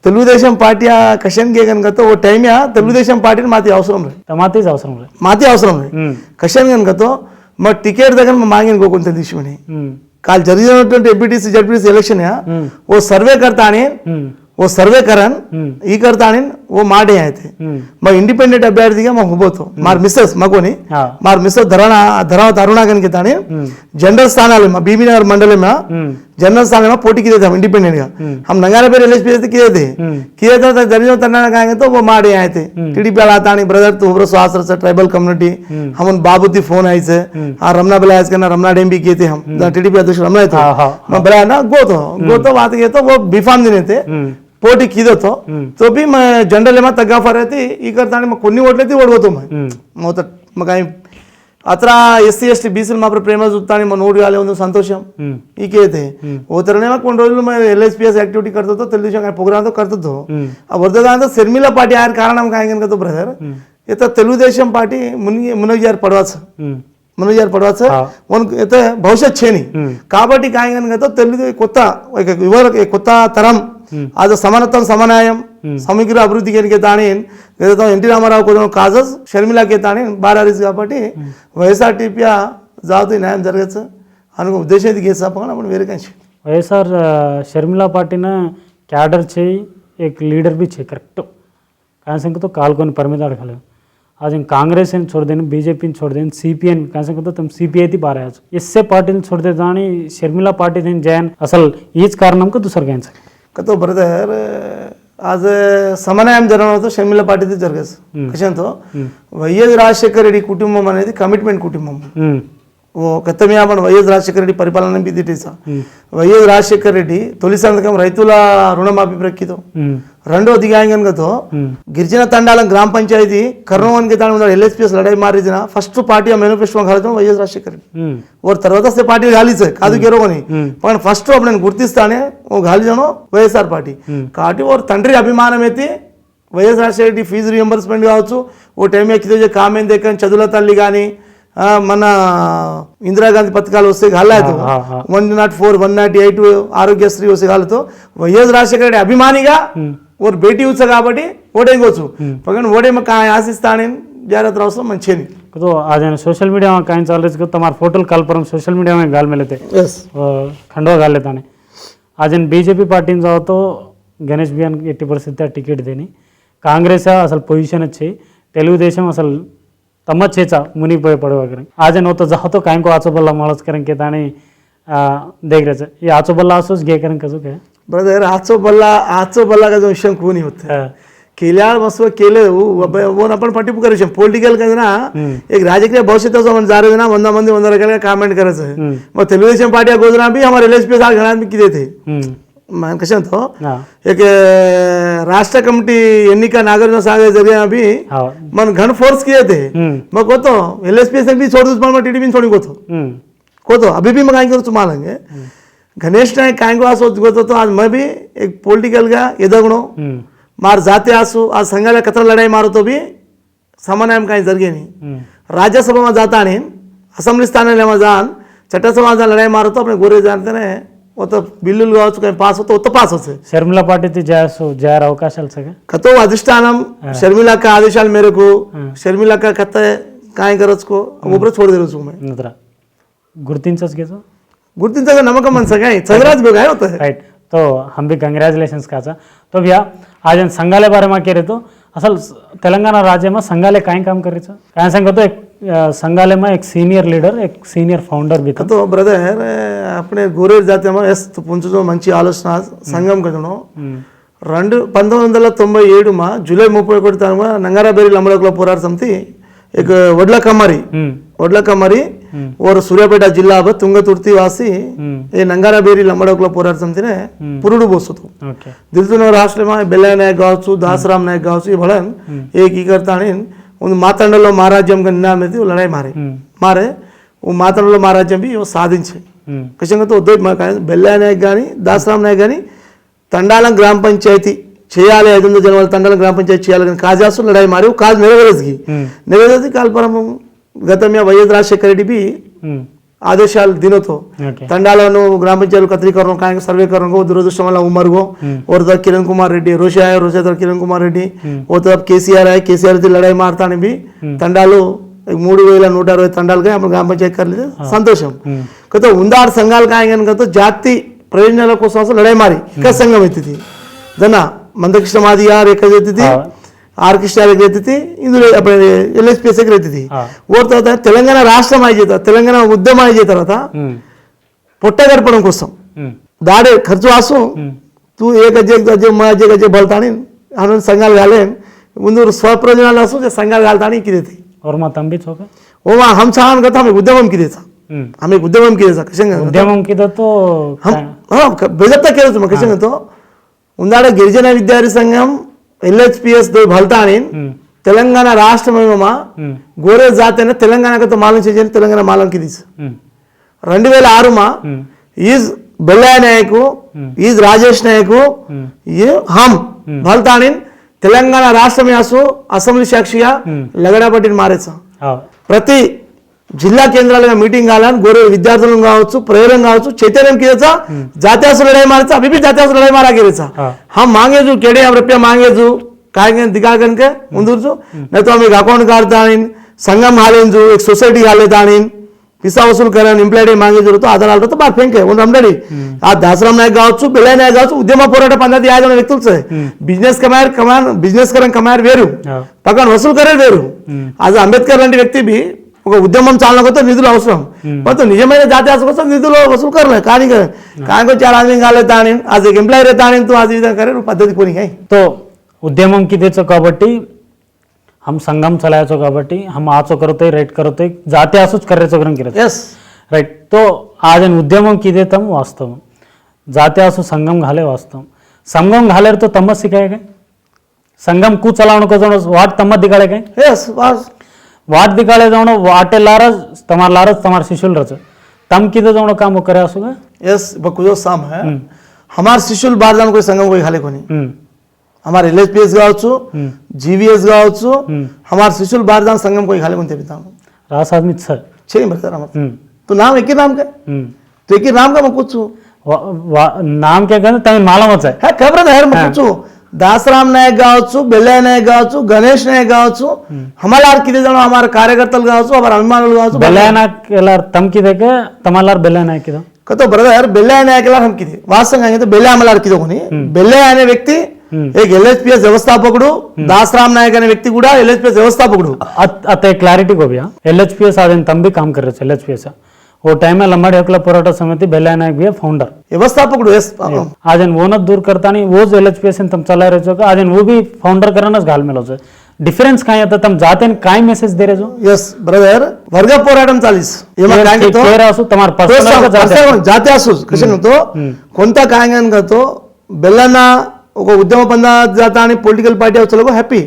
తెలుగుదేశం పార్టీ కషన్ గేగన్ का तो वो टाइम या తెలుగుదేశం पार्टी माती అవసరం रे मातीच అవసరం रे माती అవసరం रे कशन गन का तो मैं टिकेट దగ్గర मांगेन को कोणते दिवशी काल జరిగినటువంటి एपीटीसी जेडपीटीसी इलेक्शन या वो सर्वे करता आणि वो सर्वे करन ई करता आणि वो माडे आहे ते मग इंडिपेंडेंट अभ्यर्थीगा मग उभोतो मार मिसेस मगोनी मार मिसेस धरावत अरुणागन के ताने जनरल स्थानाले में बीबी नगर मंडल में जनरल स्थान में पोटी की देते हम इंडिपेंडेंट का हम नगारे पे एलएसपी से किए थे तो जरियो तना कहेंगे तो वो माडे आए थे टीडीपी वाला तानी ब्रदर तो उब्रो स्वास्थ्य से ट्राइबल कम्युनिटी हम बाबूती फोन आई से आ रमना बिलायस करना रमना डेम भी किए थे हम टीडीपी अध्यक्ष रमना थे मैं बोला ना गो तो बात ये तो वो बिफाम देने थे पोटी की तो भी मैं जनरल में तग्गाफा रहती ई करता मैं कोणी ओढले ती ओढवतो मैं तो मग काही अत्र एससी एसटी बीसी मात्र प्रेम जुत्ता मैं नोट आले ಒಂದು ಸಂತೋಷಂ ಈಕೆ थे वो तरने में कोण रोज मैं एलएसपीएस एक्टिविटी करतो तो తెలుగుదేశం का प्रोग्राम तो करतो तो अब वर्धमान शर्मिला पार्टी आयर कारण हम काय करतो ब्रदर ये तो తెలుగుదేశం पार्टी मुनगजार पडवाचं అయితే భవిష్యత్ చేని కాబట్టి काय करतो తెలుగు కొత్త కొత్త తరం आज समानत्व समन्वयम సమగ్ర అభివృద్ధి కెనికే తాని గత ఎన్టీ రామారావు కొంచెం కాజస్ షర్మిలాకే తాని బారారిస్ కాబట్టి వైఎస్ఆర్టీపీ జాతు న్యాయం జరగచ్చు అనుకో ఉద్దేశం ఇది కేసు आपण आपण वेरे काही వైఎస్ఆర్ शर्मिला पार्टी ने कैडर छे एक लीडर भी छे करेक्ट कहाँ से तो काल को परमित अड़खले आज इन कांग्रेस ने छोड़ देने बीजेपी छोड़ देने सीपीएन कहाँ से तो तुम सीपीआई थी बारह आज इससे पार्टी ने छोड़ दे दानी शर्मिला पार्टी ने जैन असल ईच कारणम को दूसर गैन सके कतो ब्रदर आज సమన్వయం జరగడంతో షర్మిల పార్టీతో జరగదు కషంతో వైఎస్ రాజశేఖర రెడ్డి కుటుంబం అనేది కమిట్మెంట్ కుటుంబం ఓ గతమే आपण వైఎస్ రాజశేఖర రెడ్డి పరిపాలన బిదిటేసా వైఎస్ రాజశేఖర రెడ్డి తొలి సంతకం రైతుల రుణమాఫీ ప్రక్కితో రెండో దిగాయంగనతో గిరిజన తండాలం గ్రామ పంచాయతీ కర్నూలు के ताण एलएसपीएस लड़ाई मारी थी ना फर्स्ट पार्टी मैनिफेस्टो घालतो వైఎస్ రాజశేఖర రెడ్డి और తర్వాత से पार्टी घालीच కాదు కేరోని पण फर्स्ट आपण గుర్తిస్తానే ఓ घालीजनो వైఎస్ఆర్ పార్టీ కాబట్టి और తండ్రి అభిమానం అయితే వైఎస్ రాజశేఖర రెడ్డి ఫీజు రియంబర్స్మెంట్ కావచ్చు ఓ టైం ఎక్కితే కామెంట్ దగ్గర చదువుల తల్లి కానీ మన ఇందిరాగాంధీ పథకాలు వస్తే घालायतो 104 108 ఆరోగ్యశ్రీ వస్తే घालतो వైఎస్ రాజశేఖర రెడ్డి అభిమానిగా और बेटी उच्च కాబట్టి ఓడేంగొచ్చు పగన్ ఓడేమ काय ఆశిస్తానే జాగ్రత్త అవసరం మంచిని तो आज सोशल मीडिया में कहीं चल रहे तुम्हारे फोटो कल पर सोशल मीडिया में गाल में लेते खंडवा गाल लेता नहीं आज बीजेपी पार्टी में जाओ तो गणेश बियान 80% टिकेट देनी कांग्रेस असल पोजिशन अच्छी तेलुगुदेशम असल तम छेचा मुनिपोये पड़वा करें आज नो तो जाओ तो कायम को आचोबल्ला मालस करें के तानी देख रहे ये आचोबल्ला आसोस गे करें कसो क्या ब्रदर आचोबल्ला का जो विषय कोणी होते केल्यावर मस्त केले वो आपण पाठिंबा करायचे पॉलिटिकल का ना एक राजकीय भविष्याचं आपण जा रहे ना 100 मंदी 100 रकाला कामेंट करायचं मग तेलुगुदेशम पार्टी गोजरा भी हमारे एलएसपी साल घरात भी किती थे man कशा तो एक राष्ट्र कमिटी एन्निका नागरिक सागे जरिया भी मन घन फोर्स किए थे मग होतो एलएसपी से भी छोड़ दूस पण टीडीपी छोड़ी कोतो अभी भी मैं करू मालेंगे गणेश नायक काय को असो गोतो तो आज मैं भी एक पॉलिटिकल का एदगणो मार जाते आसू आज संघाला कतरा लढाई मारो तो भी समन्वय काही जरगे नहीं राज्यसभा में जाता नहीं असेंबली स्थान जान चट्टसभा लढाई मारो तो अपने गोरे जानते ना वो तो बिल्लुल काవచ్చు काही पास होतो तो पास होते शर्मिला पार्टी ती जायर అవకాశాలు సగ कतो अधिष्ठानम शर्मिला का आदेशाल मेरे को शर्मिला का कत काय करचको ऊपर छोड़ दे रहा मैं नत्र गुर्तिंचच घेतो गुर्तिंचा नमक मन सगळं सगळ्याच बघ आहे होतं राइट तो हम भी कंग्रेचुलेशंस काचा तो भैया आज संघालय बारे में कह रहे तो असल तेलंगाना राज्य में संघालय काय काम कर रहे काय सांगतो तो एक संघालय में एक सीनियर लीडर एक सीनियर फाउंडर भी था तो ब्रदर अपने गोरे जाते में एस तो पुंचो మంచి ఆలోచన సంఘం కదను 1997 में जुलाई 31 तारीख नंगाराबेरी लंबड़कुला पोराट समिति एक वडला कमारी और सूर्यापेट जिला तुंगतुर्ती वासी ये नंगाराबेरी लंबड़कुला पोराट समिति ने पुरुडू बोसतो दिलसुनो राष्ट्र में बेल्ला नायक गावचु दासराम नायक गावचु ये भलन एक ही करता नहीं उन मातंडलो महाराज्यम का निनाम में थी वो लड़ाई मारे वो मातंडलो महाराज्यम भी वो साधिंचे कशंगा तो उद्योग बेल्ला नायक गानी दासराम नायक गानी తండాలం గ్రామ పంచాయతీ చేయాలి 500 జనవరి తండాలం గ్రామ పంచాయతీ చేయాలి కానీ కాజాసు లడాయి మారి కాజ్ నెరవేరేసి కాల్పరం గతమే వైఎస్ రాజశేఖర రెడ్డి भी आदेशाल दिनो तो तंडाలను ग्राम पंचायत कत्रीकरण का सर्वे करण को दुरदृष्टम वाला उमर को और तब किरण कुमार रेड्डी रोशा है रोशा तब किरण कुमार रेड्डी और तब केसीआर है केसीआर से लड़ाई मारता ने भी तंडालो 3160 तंडाल का हम ग्राम पंचायत कर लेते संतोषम कहते उंदार संघाल का कहते जाति प्रयोजनाల కోసం అసలు లడాయి మారి ఇక సంఘం ఎత్తిది దన మందకృష్ణ మాదియార్ ఎక్కడ ఎత్తిది ఆర్ కృష్ణ ఎత్తిది ఇందులో అప్పుడు ఎల్ఎస్పీఎస్ ఎక్కడ ఎత్తిది ఓర్ తర్వాత తెలంగాణ రాష్ట్రం అయ్యేత తెలంగాణ ఉద్యమం అయ్యే తర్వాత పొట్ట గడపడం కోసం దాడే ఖర్చు ఆసు तू एक अजय माझे गजे बोलतानी आनंद संघाल घाले ముందు స్వప్రయోజనాలు ఆసు సంఘాలు घालतानी की देते और मा तंबी छोके ओ वा हम चाहन करता हमें उद्यमम की देता हमें उद्यमम की देता कशंगा उद्यमम की तो हम हां बेजता केलं तुम कशंगा तो उंदाड गिरिजन विद्यार्थी संघम एलएचपीएस दो भलतानी तेलंगाना राष्ट्र में गोरे जाते तेलंगाना का तो मालूम चाहिए तेलंगाना मालूम की दीस 2006 में इस बेल्ला नायक इस राजेश नायक ये हम भलतानी तेलंगाना राष्ट्र में असो असेंब्ली साक्षिया लगड़ा पट्टी मारे प्रति జిల్లా కేంద్రాలుగా మీటింగ్ కావాలని గోరే విద్యార్థులను కావచ్చు ప్రయోజనం కావచ్చు चैतन्य किया जाते लड़ाई मारे अभी भी जाते लड़ाई मारा गिरेचा हम मांगे जो केड़े हम रुपया मांगे जो काय दिखा करके उंदूर जो नहीं तो हम एक अकाउंट काढता संगम हालें जो एक सोसायटी हालेता पिसा वसूल करें एम्प्लॉयडी मांगे जो तो आधार तो बार फेंके उन रमडडी आ दासराम नायक गावचु बेला नायक गावचु उद्यम పోరాట పద్ధతి యాజన వ్యక్తులసే బిజినెస్ కరెన్ కమార్ వేరు పక్కన వసూలు కరే వేరు అది అంబేద్కర్ లాంటి వ్యక్తి भी ఒక ఉద్యమం చాలనకొతే నిధులు అవసరం परंतु నిజమైన జాతీయ కోసం నిధులు వసూలు करले కానీ को चार आदमी गाले ताणी आज एक एम्प्लॉय रहता तो आज विधा करे पद्धति कोणी है तो उद्यमम कितेचो काबट्टी हम संगम चलायचो काबट्टी हम आचो करतोय राईट करतोय जाते आसूच करायचो करून केलं यस राईट तो आज उद्यमम किदेतम वास्तव जाते आसू संगम घाले वास्तव संगम घाले तो तमस सिखाए गए संगम कू चलावण को जोनो वाट तमत दिखाड़े गए यस बस वाट दिखाड़े जोनो वाटे लारज तमार शिशुल रच तम किदे जोनो काम करे आसूगा यस बकुजो साम है हमार शिशुल बारदान कोई संगम कोई घाले कोनी हमारे एलएचपीएस కావచ్చు जीवीएस కావచ్చు हमारे शिशुल बारदान संगम कोई घाले कोनी तेबिता रास आदमी छ छे बता हम तो नाम एक ही नाम का तो एक ही नाम का मैं पूछूं नाम क्या कहते तमिल मालूम है खबर है मैं पूछूं दासराम नायक కావచ్చు బెల్లయ్య నాయక్ కావచ్చు గణేష్ నాయక్ కావచ్చు हमारा किती जण हमारे कार्यकर्ता కావచ్చు हमारे अभिमानुలు కావచ్చు బెల్లయ్య నాయక్ ಎಲ್ಲಾರ್ ತಮ್ ಕಿದೆಗೆ ತಮಲ್ಲಾರ್ ಬೆಲ್ಲಯ್ಯ ನಾಯಕ್ ಇದು कतो ब्रदर बेल्ला नायक हम किती वास्तव तो बेल्ला आम्हाला किती कोणी बेल्ला अने व्यक्ती एक एलएचपीएस व्यवस्थापकुడు दासराम नायक अने व्यक्ति కూడా एलएचपीएस व्यवस्थापकुడు अते क्लैरिटी को भैया एलएचपीएस आदन तम भी काम कर रहे थे एलएचपीएस वो टाइम में लंबाड़ी हकला पोराटा समिति बेल्लಯ್య नायक भी फाउंडर व्यवस्थापकुడు यस आजन वो न दूर करता नहीं वो जो एलएचपीएस तम चला रहे हो आजन वो भी फाउंडर करना घाल में लो डिफरेंस काय आता तम जाते काय मेसेज दे रहे जो यस ब्रदर वर्ग पोराटम चालीस एमा काय तो केरा असो तमार पर्सनल जाते असो कसे म्हणतो कोणता काय करतो बेल्लाना ఒక ఉద్యమ పందా जाता आणि पॉलिटिकल पार्टी चलो हैप्पी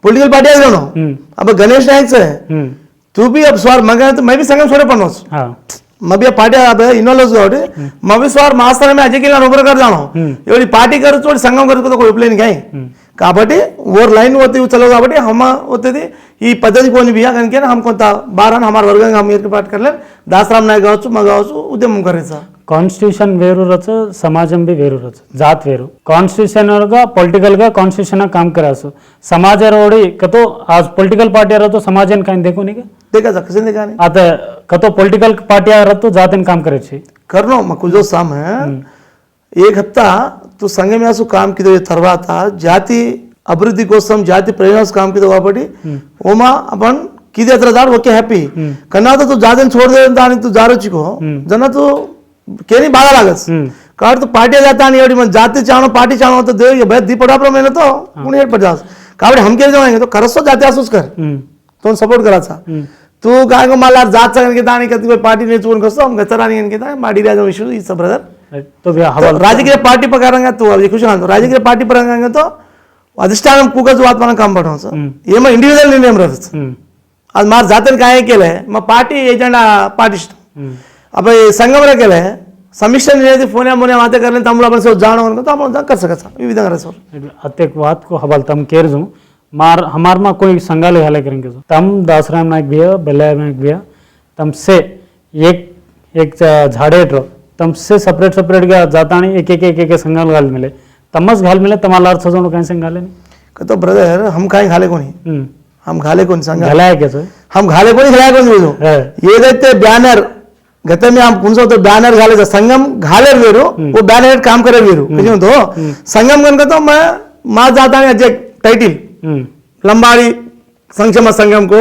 पॉलिटिकल पार्टी आहे जानो अब गणेश नायक से तू भी अब स्वार मगर तो मैं भी संगम छोड़े पड़नो हां मैं भी पार्टी अब इन्वॉल्व होते मैं भी स्वार मास्टर में अजय किला नोकर कर जानो एवढी पार्टी कर चोड संगम करतो कोई प्लेन काय కాబట్టి ఓర్ లైన్ होती चलो కాబట్టి हम होते ఈ పద్ధతి कोणी भी कारण के हम కొంత బారాన్ हमार वर्ग हम ఏర్పాటు करले दासराम नायक కావచ్చు మగ కావచ్చు ఉద్యమం करायचा कॉन्स्टिट्यूशन वेरू रच समाजम भी वेरू रच जात वेरू कॉन्स्टिट्यूशन का पॉलिटिकल का कॉन्स्टिट्यूशन काम करा असो समाज रोडी कतो आज पॉलिटिकल पार्टी तो समाजन काही देखो नहीं का देखा जा कसे देखा नहीं आता कतो पॉलिटिकल पार्टी तो जातन काम करे छे करनो मको जो साम है एक हफ्ता तू संघ में असो काम किदो తర్వాత जाति अभिवृद्धि కోసం जाति प्रयोजन काम किदो కాబట్టి ओमा अपन किदे अत्र जाड ओके हैप्पी कना तो तू जातन छोड़ दे दानी तू जारोची को जना तू केनी बाधा लागस कारण तो पार्टी जाता नहीं एवढी मग जाती चाणो पार्टी चाणो तो देव भाई दी पडाप्रम मेहनत तो कोणी हेड पडजास కాబట్టి हम केले जाएंगे तो करसो जाते असोच कर तो सपोर्ट करायचा तू काय गो मला जात सांगन दानी कती पार्टी ने चोन कसो हम गचरानी के ता माडी राजा इशू इस ब्रदर तो राजकीय पार्टी प्रकाరంగా तू अभी खुश ना राजकीय पार्टी प्रकाరంగా तो अधिष्ठाనం कुकच वात मला काम पडवचं ఏమ ఇండివిడ్యువల్ నిర్ణయం రావచ్చు आज मार जातन काय केले मग पार्टी एजेंडा पार्टिस्ट अब संगमला केले समीक्षा निर्णय फोन मोने माते करले तमला अपन सो जानो तो हम कर सकता विविध करे सर अतेक बात को हवाल तम केर जो मार हमार में कोई संगाले हाले करेंगे तम दासराम नायक भी बेल्लయ్య नायक भी तम से एक झाड़े ड्रो तम से सेपरेट गया जाता नहीं एक संगाल घाल मिले तमस घाल मिले तमाला अर्थ सजवणं काय संगाले नहीं तो ब्रदर हम काय घाले कोणी हम घाले कोणी सांगा घालाय कैसे हम घाले कोणी घालाय कोणी बोलो ఏదైతే బ్యానర్ गत में हम कुछ तो बैनर घाले संगम घाले वेरू वो बैनर काम करे वेरू तो संगम कन तो मैं मां जाता है अजय टाइटिल लंबाड़ी संक्षेम संगम को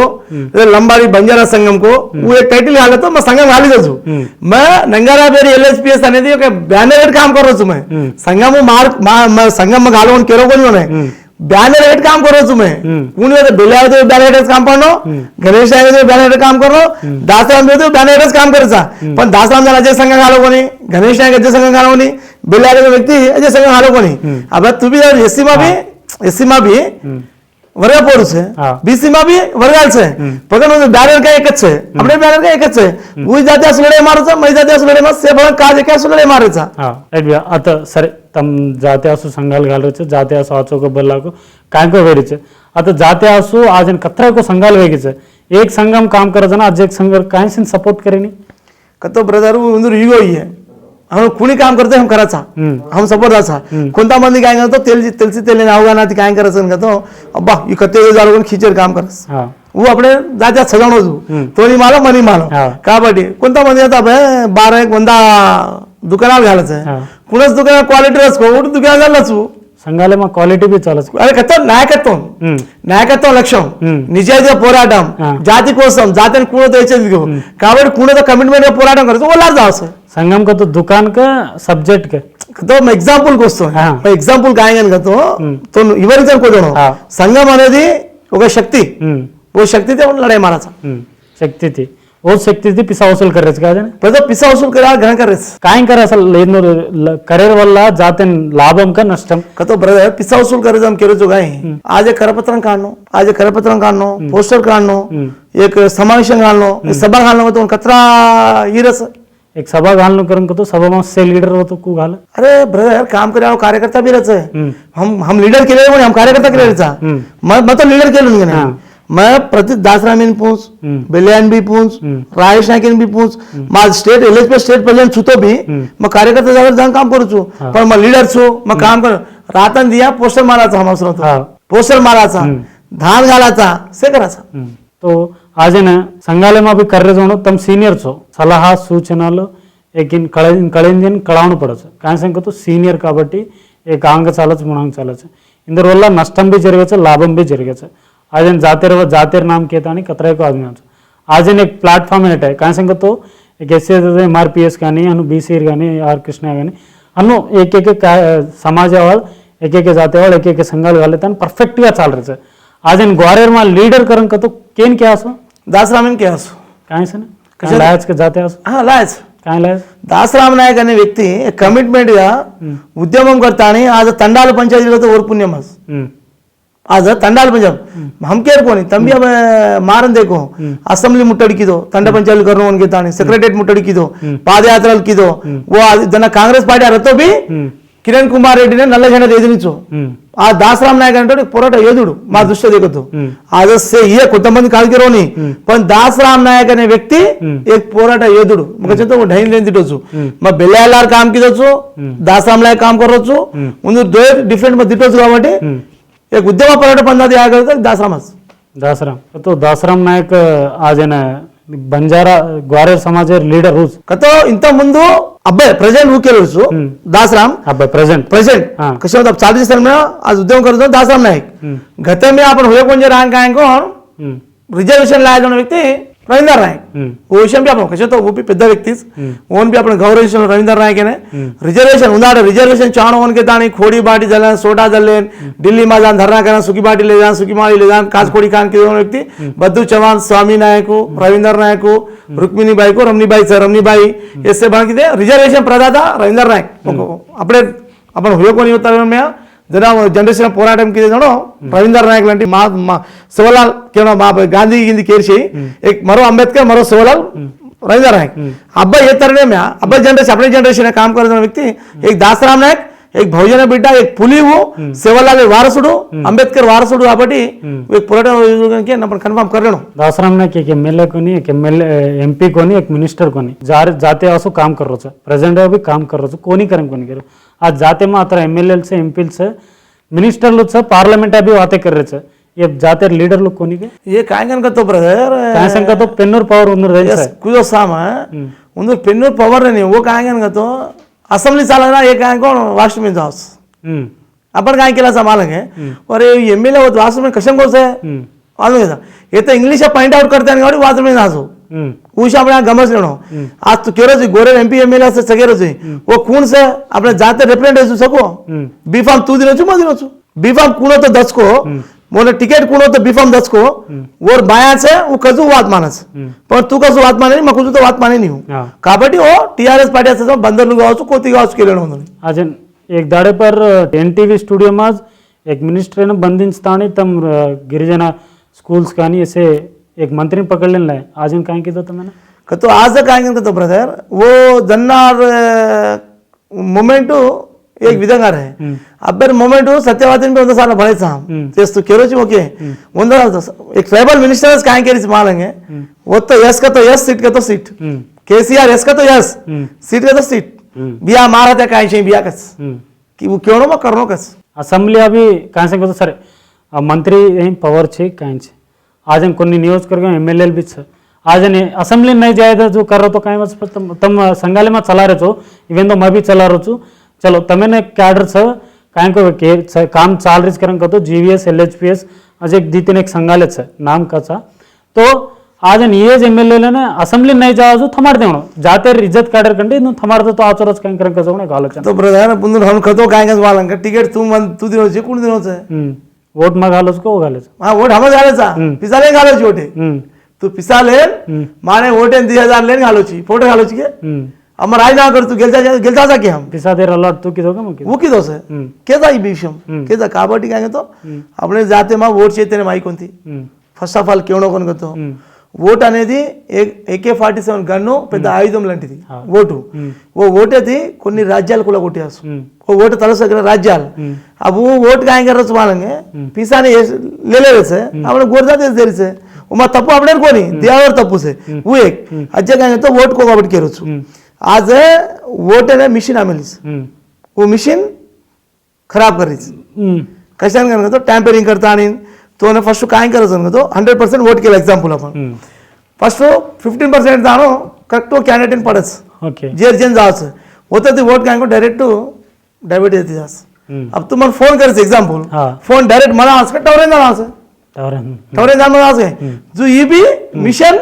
लंबाड़ी बंजारा संगम को वो एक टाइटिल घाले तो मैं संगम घाली जाऊ मैं नंगारा बेरी एलएचपीएस అనేది ఒక బ్యానర్ काम करो मैं संगम मार संगम में घालो केरो कोणी होणे बैनर हेड काम करो मैं पुणे तो बेल्ला तो बैनर हेड काम करनो गणेश आहे तो बैनर हेड काम करनो दासराम तो बैनर हेड काम करायचा पण दासराम जरा अजय संघ घालो कोणी गणेश आहे अजय संघ घालो कोणी बेल्ला तो व्यक्ती अजय संघ घालो कोणी अब तू भी एससी में भी वर्ग पोर છે बीसी में भी वर्गाल છે पकड़ बैनर का एक છે अपने बैनर का एक છે वो जाते असं लढाई मारायचा मैं जाते असं लढाई मार से बघ काय काय असं लढाई मारायचा हां राइट आता सर तम जाते असो संगाल घालवचे जाते असो आचो को बल्ला को काय को वेडीचे आता जाते असो आज कत्रा को संगाल वेगीचे एक संघम काम करायचं ना आज एक संघ काय सपोर्ट करेनी कतो ब्रदर ಒಂದು ईगो ही है हम कुणी काम करते हम करायचा हम सपोर्ट असा कोणता मंदी काय करतो तेलची तेल अवगाना ती काय करायचं का तो अब्बा ಈ ಕತ್ತೆ ಜಾಲgon खीचर काम करस वो अपने जात्या सजावणो तोनी मालो मनी मालो కాబట్టి కొంతమంది आता 12 एक बंदा दुकानात घालायचं कुणाच दुकानात क्वालिटी रसको उठ दुकानात घालायचो సంఘాలే మా క్వాలిటీ బి చాలా అరే కతో నాయకత్వం లక్ష్యం నిజాయితీగా పోరాటం జాతి కోసం జాతిని కూడతో ఇచ్చేది కాబట్టి కూడతో కమిట్మెంట్ గా పోరాటం करायचं ओलार जावं संगम का तो दुकान का सब्जेक्ट का तो ఎగ్జాంపుల్ కోసం ఎగ్జాంపుల్ కాయగన్ కదా तो ఇవరికి కొడను సంఘం అనేది ఒక శక్తి वो शक्ती ते लढाई मारायचा शक्ती ती वो शक्ती ती पिसा वसूल करायचं का प्रजा पिसा वसूल करा घण करायचं काय करा असल करियर वल्ला जाते लाभम का नष्टम का तो ब्रदर पिसा वसूल करायचं केलं काय आज एक करपत्रं काढणं पोस्टर काढणं एक समावेशन घालणं सभा घालणं होतो कचरा हिरस एक सभा घालणं करून तो सभा में सेल लीडर होतो को घाल अरे ब्रदर काम करे कार्यकर्ता भी रहते हम लीडर केले हम कार्यकर्ता केले मैं तो लीडर केलं नहीं मैं प्रति दासरामीन पूछ बिलियन भी पूछ राजेश नायकिन भी पूछ माझ स्टेट एलएसपी स्टेट प्रेसिडेंट छुतो भी मैं कार्यकर्ता जावर जाऊन काम करू पण मैं लीडर छु मैं काम कर रातन दिया पोस्टर मारायचा हम अवसर होतो पोस्टर मारायचा धान घालायचा से करायचा तो आज ना संघालय में भी कार्य जाणो तम सीनियर छो सलाह सूचनाలు एकिन कळेंजन कळावण पडचं काय सांगतो सीनियर కాబట్టి एक अंग चालच म्हणून चालच इंदर वల్ల नष्टम भी जरगायचं लाभम भी जरगायचं आज जातेर नाम केता आणि कतरायको आदमी आज एक प्लॅटफॉर्म आहे काय सांगतो एक एस MRPS కానీ అను BCR కానీ ఆర్ కృష్ణ కానీ అను एक समाजावाळ एक जातेवाळ एक संघाल घालत आणि परफेक्ट గా चालरायचं आज ग्वारेर मा लीडर करण का तो केन क्या असो दासरामीन क्या असो काय से ना लायच के जाते असो हा लायच काय लायच दासराम नायक अने व्यक्ती कमिटमेंट గా ఉద్యమం करतानी आज तंडाल पंचायतीला तो और पुण्यम आज तंडाल पंजाब हम केर कोणी तंबी अब मारन देखो असेंबली मुट्टडिकिदो ತಂಡ पंचायत करनो उनके तानी सेक्रेटरीट मुट्टडिकिदो पादयात्रल किदो वो जन कांग्रेस पार्टी रतो भी కిరణ్ కుమార్ రెడ్డిని నల్ల జెండా ఎదిరించు ఆ దాసరామ్ నాయక్ అంటే పోరాట యోధుడు మా దృష్టి దిగదు ఆదస్సే ఇయ కొంతమంది కాల్కిరోని पण दासराम नायक अने व्यक्ती एक पोराट योधुడు मग చెప్తా ढैन लेन दिटोचु मग बेलायलार काम किदोचु दासराम नायक काम करोचु ಒಂದು डिफरेंट मध्ये दिटोचु కాబట్టి एक उद्यम पोराट पद्धती ಆಗದ दासराम तो दासराम नायक आज ना बंजारा ग्वारेर समाज लीडर रूज कतो इंत ముందు अब्बाई प्रेजेंट हु केलो दासराम अब्बाई प्रेजेंट कसे होता 40 साल में आज उद्यम करतो दासराम नायक गते में आपण होय कोण जे रांग काय कोण रिजर्वेशन लाय जाण व्यक्ती रवींद्र नायक वो विषय भी आपण कसे तो वो भी పెద్ద व्यक्तीच ओन भी आपण गौरविशन रवींद्र नायक ने रिजर्वेशन उंदाड रिजर्वेशन चाणो ओन के ताणी खोडी बाटी जलन सोडा जलेन दिल्ली में जान धरना करना सुकी बाटी ले जान सुकी माली ले जान काच खोडी कान के व्यक्ती बद्दू चव्हाण स्वामी नायक रवींद्र नायक रुक्मिणी बाई को रमणी बाई सर रमणी बाई ऐसे बन के रिजर्वेशन प्रदाता रवींद्र नायक अपने आपण होय कोणी होता में जरा जनरेशन పోరాటం కి జనో రవీంద్ర నాయక్ లాంటి మా శివలాల్ కేవలం మా గాంధీ గింది కేర్చి एक मरो अंबेडकर मरो शिवलाल रवींद्र नायक अब्बाई ये तरह में अब्बाई जनरेशन अपने जनरेशन में काम करने व्यक्ति एक दासराम नायक एक भौजन बिड्डा एक पुली वो शिवलाल वारसुडू अंबेडकर वारसुडू కాబట్టి एक పోరాటం के आपण कन्फर्म करलेनो दासराम नायक एक एमएलए कोनी एक एमएलए एमपी कोनी एक मिनिस्टर कोनी जाते असो काम कर रहो प्रेसिडेंट भी काम कर रहो कोनी करन कोनी करो आज जाते में आता एमएलए से एमपी से मिनिस्टर लोग से पार्लियामेंट अभी बातें कर रहे ये जाते लीडर लोग कोनी के ये काय करतो ब्रदर काय संकतो पेन्नूर पावर उन्नर कुदो सामा ಒಂದು पेन्नूर पावर नहीं वो काय करतो असेंबली चालना एक काय कोण वाशरूम जावस आपण काय केला मालंगे अरे एमएलए होत वाशरूम कशा गोसे वाजून घेता येतं इंग्लिश पॉइंट आउट करते गाडी वाजून नाचो उश आपण गमस लेनो आज तू केरो गोरे एमपी एमएलए से सगेरो वो कौन से अपने जाते रिप्रेजेंटेटिव सको बी फार्म तू दिनो छु म दिनो छु बी फार्म कुणो तो 10 को मोने टिकट कुणो तो बी फार्म 10 को और बाया से वो कजू वात मानस पण तू कसो वात माने मकुजू तो वात माने नहीं కాబట్టి ओ टीआरएस पार्टी असो बंदरलू गावचो कोती गावचो केलेनो म्हणून आज एक दाडे पर एनटीवी स्टूडियो में एक मिनिस्टर ने बंदिंचतानी तम गिरिजन स्कूल्स कानी ऐसे एक मंत्री पकड़ लेना है आज इन काय किया था मैंने तो आज काय करतो ब्रदर वो जन्नार मोमेंट एक విధంగా రే అబ్బర్ मोमेंट सत्यवादी पे साल भरायचा तेच केरो ओके एक ट्राइबल मिनिस्टर काय केरीच मालेंगे वो तो यस का तो यस सीट का तो सीट केसीआर यस का तो यस सीट का तो सीट बिया मारा त्या काय शे बिया कस कि वो क्यों मग करनो कस असेंब्ली अभी काय सांगतो सर मंत्री यही पावर छे काय छे आज కొన్ని నియోజకవర్గం ఎమ్మెల్యేలు भी छ आज असेंबली नहीं जाए तो जो कर रहे तो कहीं बस तम संगाले में चला रहे छो इवन तो मैं भी चला रहा छू चलो तमें ने कैडर छ कहीं को काम चाल रही करें तो जीवीएस एलएचपीएस आज एक दी तीन एक संगाले छ नाम का चा तो आज ये एमएलए ने असेंबली नहीं जाओ जो थमार देवणो जाते इज्जत कैडर कंटे नु थमार तो आचरच कहीं करें कसो ने आलोचना तो ब्रदर पुंदर हम खतो काय कस वालंग टिकट तू दिनो छे कोण दिनो छे वोट मग घालोच को घालोच हां वोट हम घालायचा पिसाले घालायची वोटे तू पिसाले माने वोटे 2000 लेन घालोची फोटो घालोची के हम राजीनामा कर तू गेलता जा के हम पिसा दे अलॉट तू किदो का वो किदो से केदा ई विषయం केदा కాబట్టి काय तो अपने जाते मा वोट చేతేనే మాయి కొంతి ఫస్ట్ ఆఫ్ ఆల్ కేవణో కొనగతో ఓట్ అనేది AK47 గన్ను పెద్ద ఆయుధం లాంటిది ఓటు ఓ ఓటేది కొన్ని రాజ్యాలు కూడా కొట్టేయాసు ఓ ఓటు తలసగల రాజ్యాలు अब वो वोट काय करत मालंगे पिसाने ले ले से आपण गोरजा देश देरी से उमा तप्पू आपणे कोणी देवावर तप्पू से वो एक अज्जे काय तो वोट को काबट केरोच आज वोट ने मशीन आमेलीस वो मशीन खराब करीच कशान करत तो टॅम्परिंग करता आणि तो ने फर्स्ट काय करायचं तो 100% वोट केला एग्जांपल आपण फर्स्ट 15% जाणो करेक्ट कैंडिडेट पडच ओके जे जेन जायचं होतं ते वोट काय डायरेक्ट डायबिट येते जास अब तुम्हाला फोन करायचं एग्जांपल फोन डायरेक्ट मला असं टवरेन जाणार असं टवरेन जाणार असं जो ई बी मिशन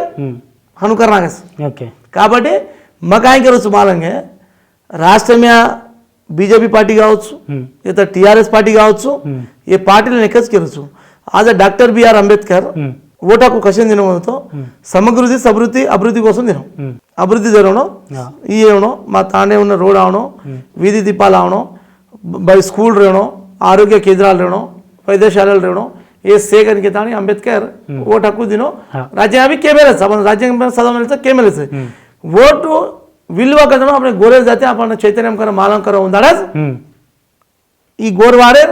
हनु करणार ओके కాబట్టి मग काय करायचं मालंगे రాష్ట్రం बीजेपी पार्टी కావచ్చు లేదా टीआरएस पार्टी కావచ్చు ये पार्टीला एकच केरचो आज डॉक्टर BR अंबेडकर ఓటాకు కషన్ దినమతో సమగ్రది సమృద్ధి అభివృద్ధి కోసం దినం అభివృద్ధి జరగను ఈ ఏవనో మా తాండే ఉన్న రోడ్ आवणो వీధి దీపాలు आवणो బై స్కూల్ रहणो ఆరోగ్య కేంద్రాలు रहणो వైద్యశాలలు रहणो ये सेकंड के ताणी अंबेडकर वोट हक्कू दिनो राज्य अभी केमेलेच आपण राज्य सदा मेलचं केमेलेच वोट विल्वा कदम आपण गोरे जाते आपण चैतन्यम कर मालम कर उंदाळच ई गोरवाडे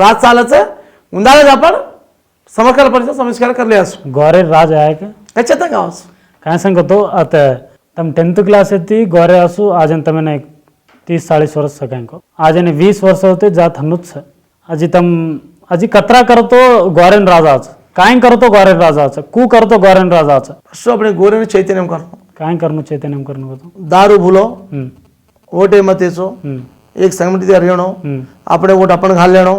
राज चालाचं उंदाळच आपण समकार परिचय संस्कार करले असो गोरे राज आहे का कच्चा गावस काय सांगतो आता तम 10th क्लास येती गोरे असू आज तमेने 30-40 वर्ष सगळ्यांको आज 20 वर्ष होते जात हनुच अजी तम अजी कतरा करतो गोरेन राजाच काय करतो गोरेन राजाच कू करतो गोरेन राजाच फर्स्ट આપણે ગોરેને ચૈતન્યમ કરનો काय करनो चैतन्यम करनो होतो दारू भूलो वोटे मतेचो एक संगठित રહેણો આપણે वोट आपण घाल लेणो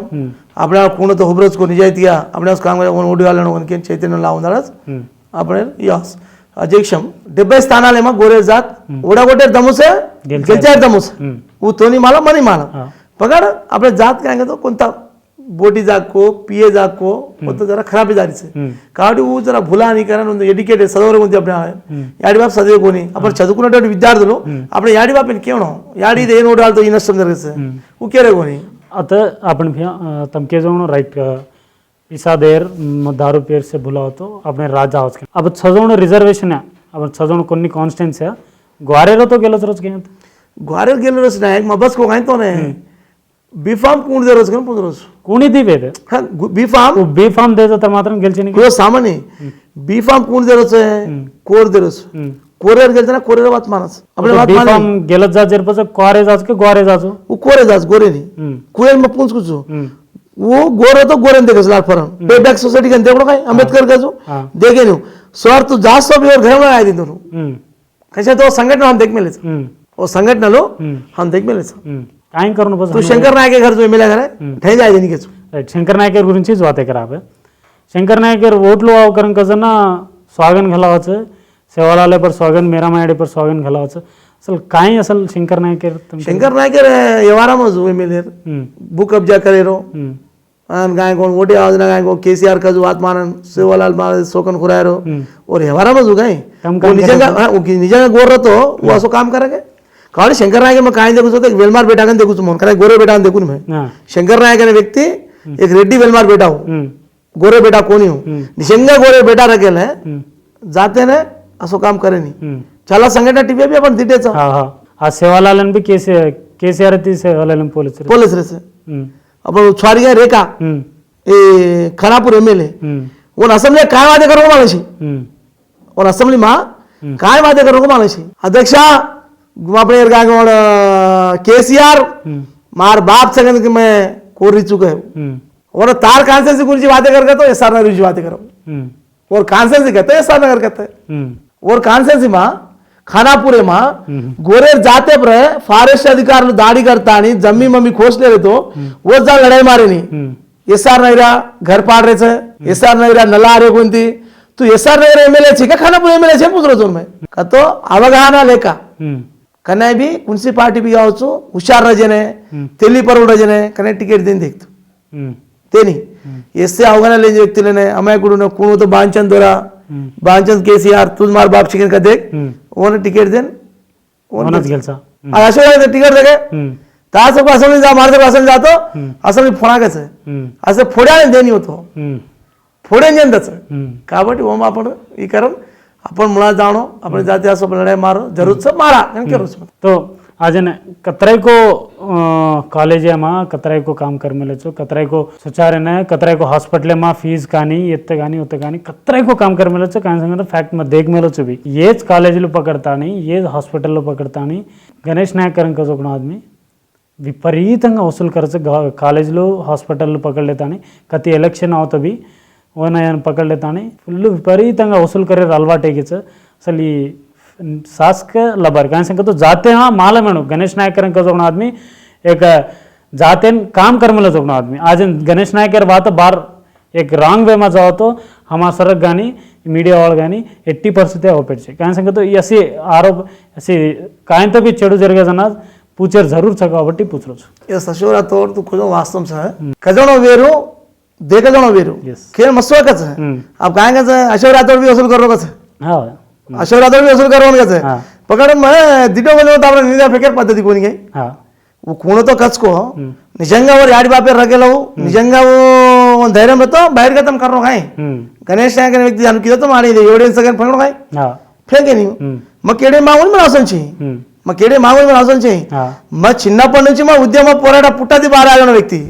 આપણે कोण तो हुबरच को निजायतिया આપણે काम कोण वोट घाल लेणो कोण चैतन्य लावूनच आपण यस अध्यक्षम 70 स्थानाले मग गोरे जात ओडा गोटे दमुसे गेलचार दमुस उ तोनी माला मनी माला पगार આપણે जात काय तो कोणता बोटी जाको पिए जाको वो तो जरा खराब जारी से కాబట్టి वो जरा भुला नहीं कारण ಒಂದು ಎಡಿಕೇಟೆಡ್ ಸದವರ ಮುಂದೆ આપણે ಯಾಡಿ ಬಾಪ್ ಸದವೆ ಕೋನಿ आपण చదువుకున్నటువంటి విద్యార్థులు आपण याडी बाप केवणो याडी ಏನು ಓಡಾಳ್तो ಈ ನಷ್ಟ जरसे वो केरे कोनी आता आपण तमके जाऊन राईट पिसा देर दारू पेर से भुला होतो आपण राजा आहोत अब छजवण रिझर्वेशन आहे आपण छजवण कोणी कॉन्स्टन्सी आहे ग्वारेरो तो गेलोच रोज घेत ग्वारेर गेलोच नाही मग बस को काय तो नाही बीफाम कोण दे रोज कन रोज कोणी दी वेद बीफाम देतो तर मात्र गेलचे नाही को सामान्य बीफाम कोण दे रोज कोर दे रोज कोरेर गेलता ना कोरेर बात मानस आपण बात बीफाम गेलत जा जेर पच क्वारे जाच के ग्वारे जाचो वो कोरे जाच गोरे नी कुएल में पूछ कुछ वो गोरे तो गोरे देख लाट फरन पेबॅक सोसायटी कन देखो काय अंबेडकर का जो देखे नु सर तू जास्त भी और घर में आए दिन दोनों कैसे तो संगठन हम देख मिले वो संगठन लो हम देख मिले काय करू बस तू शंकर नायक घर जो मिला घर ठे जाय देनी केचो राईट शंकर नायक गुरुंचीच वाते करा आपण शंकर नायक वोटलो आव करण कसं ना स्वागत घालावाचं सेवालाले पर स्वागत मेरा मायाडे पर स्वागत घालावाचं असल काय असल शंकर नायक व्यवहारा मजू मिले बुक कब्जा करेरो आणि गाय कोण वोटे आवाज ना गाय को केसीआर का जो आत्मान सेवालाल मा सोकन खुरायरो और व्यवहारा मजू गाय निजंगा गोर रहतो वो असो काम करेगे కాబట్టి శంకర్ నాయక్ में काय देखू तो वेलमार बेटा कन देखू मन करे गोरे बेटा देखू मैं शंकर नायक अने व्यक्ति एक रेड्डी वेलमार बेटा हो गोरे बेटा कोणी हो निशंगा गोरे बेटा रखेले जाते ने असो काम करे नहीं చాలా సంఘటన टीवी भी आपण दिटेचा हा हा आ सेवालालन भी केसीआर तीसे वाले पुलिस पोलीस रे अपन छुआरी गए रेखा ए खानापुर एमएलए उन असेंब्ली काय वादे करो मालूम उन असेंब्ली में काय वादे करो मालूम अध्यक्ष अपने गाँव केसीआर मार बाप संगत मैं कोरी चुका है और तार कॉन्सेंस गुरुजी बातें करके तो एसआर नगर जी बातें करो और कॉन्सेंस कहते हैं एसआर नगर कहते हैं और कॉन्सेंस में खानापुरे में गोरे जाते पर फॉरेस्ट अधिकारी दाड़ी करता नहीं जमी मम्मी खोज ले रहे तो वो जा लड़ाई मारे नहीं एसआर नगरा घर पाड़ रहे थे एसआर नगरा नला आ रहे कोणती तू एसआर नगर एमएलए छे का खानापुर एमएलए छे पूछ रहा मैं का तो అవగాహన లేక कन्या भी कुणसी पार्टी भी కావచ్చు हुशार रजने तेली परवड रजने कन्या टिकेट देन देखतो तेनी एससे అవగాహన లేని వ్యక్తులనే అమాయకుడు कोण तो बांचन दोरा बांचन केसीआर तुझ मार बाप चिकन का देख ओने टिकेट देन ओनच गेलसा अशोक टिकेट देगे तास को असेंब्ली जा मारते असेंब्ली जातो असेंब्ली फोडायच असे फोड्याने देनी होतो फोडेन जंदच కాబట్టి ఓమ आपण ఈ కరం अपन मुळा जाणो अपने जाति आसो लड़ाई मारो जरूर से मारा तो आज ने कतराई को कॉलेज में कतराई को काम कर मिले कतराई को सुचारे ने कतराई को हॉस्पिटल में फीस कानी एत्ते कानी उते कानी कतराई को काम कर मिले काय सांगतो फैक्ट में देख मिलो भी येच कॉलेज लो पकड़ता नहीं ये हॉस्पिटल लो पकड़ता नहीं गणेश नायक करण का जोकणो आदमी विपरीतंगा वसूल खर्च कॉलेज लो हॉस्पिटल लो पकड़ लेता नहीं कति एलेक्शन आवतो भी ओन पकड़ लेता नहीं फुल विपरीतंगा वसूल करे अलवाटेगीच असल शासक लबर काय सांगतो जाते हाँ मालूम है गणेश नायक का जोगणो आदमी एक जाते काम कर्मला जोगणो आदमी आज गणेश नायक बात बार एक रॉन्ग वे में जाओ तो हमारा सरक गानी मीडिया वाल गानी 80% ओपेट काय सांगतो असी आरोप असी काय तो भी చెడు జరిగేదన్నా पूछर जरूर छ కాబట్టి पूछरो ये सशोरा तोर तू खुद वास्तव से कजणो वेरू देख जणो वेरू खेल मसवा कच है अब काय कच अशोक राठौड़ भी वसूल करो कच हां अशोक राठौड़ भी वसूल करो कच पकड़ मैं दिटो बनो तो आपण निजा फेकर पद्धती कोणी गई हां वो कोण तो कच को निजंगा और याडी बापे रगेलो निजंगा वो धैर्य में तो बाहर खत्म कर रो काय गणेश नायक ने व्यक्ति जान किलो तो मारी दे एवढे सगळं फेकणो काय हां फेके नहीं मग केडे मागून मला असंची मग केडे मागून मला असंची मग చిన్నప్పటి నుంచి మా ఉద్యమ పోరాట పుట్టది బారాగన వ్యక్తి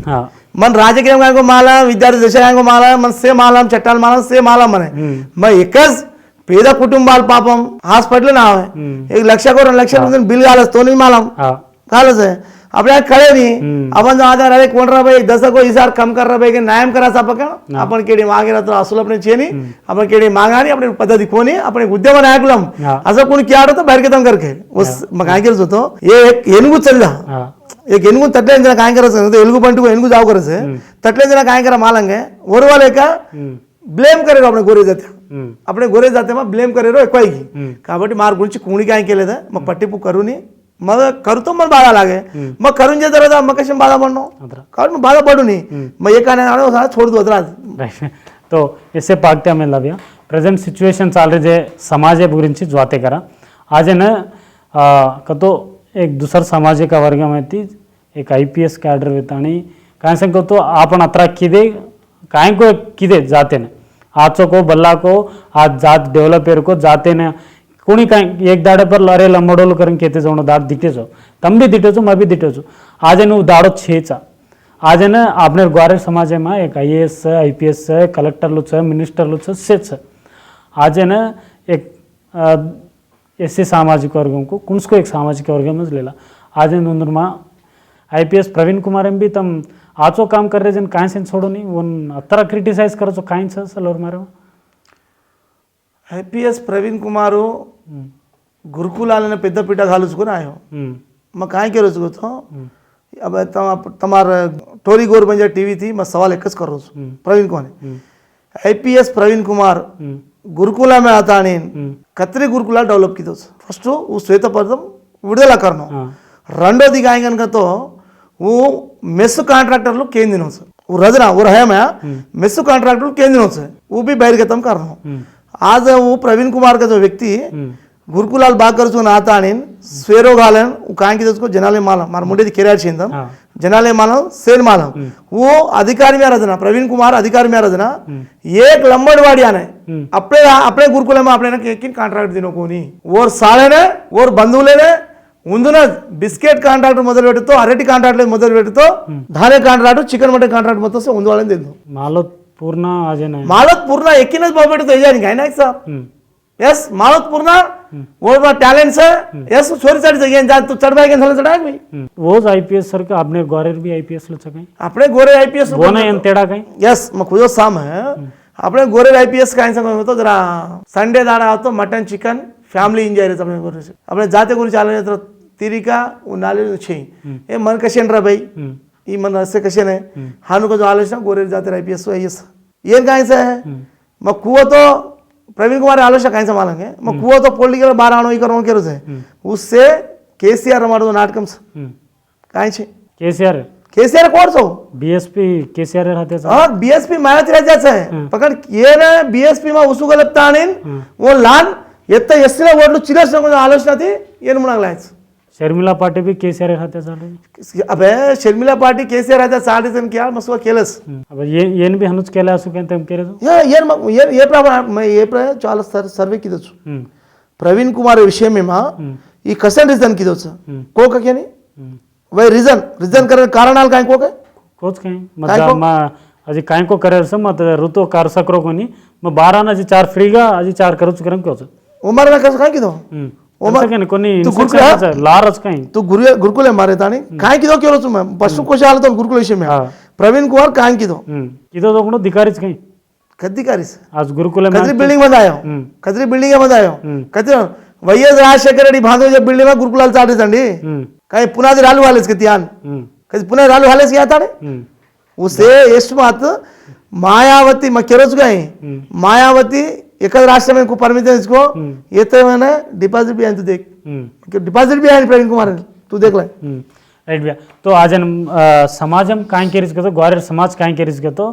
मन राजकीय गायको माला विद्यार्थी दशा गायको माला मन से मालम चट्टाल माला से माला मने मग एकच పేద కుటుంబాల పాపం హాస్పిటల్ ना है 1 लाख को 2 लाख बिल घालस तो नहीं मालूम घालस है आपल्या कळे नहीं अपन जो आधार अरे कोण रा भाई 10 को इसार कम कर रहा भाई के न्याय करा सा पकड़ अपन केडी मागे तो असूल अपने चेनी अपन केडी मागानी अपने पद्धती कोणी अपने उद्यम नायकुलम असं कोणी कियाडो तो बाहेर केतम करके उस मग काय केलस होतो ये एक एनुगु चलला एक एनुगु तटले जरा काय करायचं एनुगु पंटू एनुगु जाव करायचं तटले जरा काय करा मालंगे ओरवाले का ब्लेम करेरो अपने गोरे जाते अपने गोरे जाते में ब्लेम करेरो ఎక్కువైకి కాబట్టి मार గురించి कोणी काय केलेदा मग पट्टीपू करूनी मग करतो मला बाधा लागे मग करून जे जरा मग कशी बाधा पडनो कारण मग बाधा पडू नहीं मग एकाने आनो छोड़ दो अदरा तो इससे पागत्या में लव्या प्रेजेंट सिच्युएशन चाल रहे जे समाज गुరించి जाते करा आज न कतो एक दुसर सामाजिक वर्ग में थी एक आईपीएस कैडर वेतानी काय सांगतो आपण अत्रा किदे काय को किदे जाते ने आजो को बल्ला को आज जात डेवलपर को जाते ने कोणी काय एक दाडे पर अरे लंबडोल करून केते जाऊन दाड दिटेचो तम भी दिटेचो मैं भी दिटेचो आज नु दाडो छेचा आज न आपने ग्वारे समाज में एक आईएएस आईपीएस कलेक्टर लो छ मिनिस्टर लो छ सेच आज न एक एससी सामाजिक वर्गों को कुणस्को एक सामाजिक वर्ग में लेला आज नोंदरमा आईपीएस प्रवीण कुमार एम भी तम आचो काम कर रहे जन काय से छोड़ो नहीं वन अतरा क्रिटिसाइज करो तो काय छ सलोर मारे आईपीएस प्रवीण कुमार गुरुकुलाने पेद्दपीठ घालुचुకొని आयो मग काय केलो तो अब तमार टोरी गोर म्हणजे टीवी थी मैं सवाल एकच करो प्रवीण कौन है आईपीएस प्रवीण कुमार गुरुकुला में आता आणि कतरी गुरुकुला डेवलप की फर्स्ट वो శ్వేతపత్రం విడుదల करनो రెండోది काय कन तो वो मेस कॉन्ट्रैक्टर केन दिन वो रजना वो रहे मैं मेस कॉन्ट्रैक्टर केन दिन वो भी बहिर्गतम करनो आज वो प्रवीण कुमार का जो व्यक्ति गुरुकुलाल बाग कर आता आणि स्वेरो घालन काय की उसको जनाले मालम मार मुंडे केरार छिंदम जनाले मालम सेन मालम वो अधिकारी में रजना प्रवीण कुमार अधिकारी में रजना एक लंबड़वाड़ी आने अपने अपने गुरुकुल में अपने किन कॉन्ट्रैक्ट दिनों को नहीं और साले ने और बंधुले ने ముందున బిస్కెట్ కాంట్రాక్ట్ మొదలు పెడుతూ అరటి కాంట్రాక్ట్ మొదలు పెడుతూ ధాన్య కాంట్రాక్ట్ చికెన్ మటన్ కాంట్రాక్ట్ మొత్తం से ఉండాలని తెలుసు मालत पूर्ण आज है मालत पूर्ण एकीनच भाव भेटतो यानी काय नाही साहब यस मालत पूर्ण वो टैलेंट है यस चोरी चढ़ जाए जा तू चढ़ पाएगा थोड़ा चढ़ा भाई वोज आईपीएस सर का आपने ग्वारेर भी आईपीएस लो सकाई આપણે ગોરે આઈપીએસ वो नहीं अंतेड़ा कहीं यस मैं खुद साम है આપણે ગોરે આઈપીએસ काय सांगतो होतो जरा संडे दाड़ा होतो मटन चिकन फॅमिली एन्जॉय रे આપણે ગોરે આપણે जाते गुरु चालले तर तिरिका उनाले छे ए मन कशेन रा भाई ಈ मन असे कशेने हानुको जो आलोचना गोरे जाते आईपीएस आईएस ಏನ್ ಕಾಯಿಸ मैं कुओ तो प्रवीण कुमार आलोचना कायसा मालेंगे मैं कुओ तो पॉलिटिकल बार आनो ही करो केरो से उससे केसीआर मारो नाटकम काय छे केसीआर कोण सो बीएसपी केसीआर रहते सा हां बीएसपी माया राजाचं आहे पकड ये ना बीएसपी मा उसुगलप्ता आणि वो लान येत्त एससीला ओडलो चिरस नको आलोचना ती येन म्हणालायच शर्मिला पाटे भी केसीआर रहते सा अबे शर्मिला पाटी केसीआर राजा साडे जण क्या मसवा केलस अब ये भी हनुच केला असो केंत हम केरे ये प्रमाण मैं ये चाल सर्वे किदच प्रवीण कुमार विषय में मा ಈ ಕಸನ್ ರೀಸನ್ ಕಿದೋಚ ಕೋಕ ಕೇನಿ वही रीजन करे कारणाल काय को काय कोच काय मतलब मा अजी काय को करे सम मत ऋतु कार सकरो कोनी म 12 ना जी 4 फ्रीगा अजी 4 करूच करम कोच उमर ना कस काय किदो उमर के कोनी लारच काय तू गुरुकुल मारे तानी काय किदो केलो तुम पशु कोश आलो तो गुरुकुल विषय में प्रवीण कुमार काय किदो किदो तो कोण अधिकारीच काय कधिकारीस आज गुरुकुल में कजरी बिल्डिंग मध्ये आयो कजरी बिल्डिंग मध्ये आयो कजरी వైఎస్ రాజశేఖర రెడ్డి భాంధవ బిల్డింగ్ में गुरुकुलाल चाटेसंडी काय पुनादी रालू वालेस के त्यान कधी पुन्हा रालू वालेस क्या ताडे उसे ಎಷ್ಟು ಮಾತು मायावती मैं केरोच गए मायावती एक राष्ट्र में को परमिशन इसको ये तो मैंने डिपॉजिट भी है तू देख डिपॉजिट भी है प्रवीण कुमार तू देख ले राइट भैया तो आज समाजम काय केरीस घेतो ग्वारेर समाज काय केरीस घेतो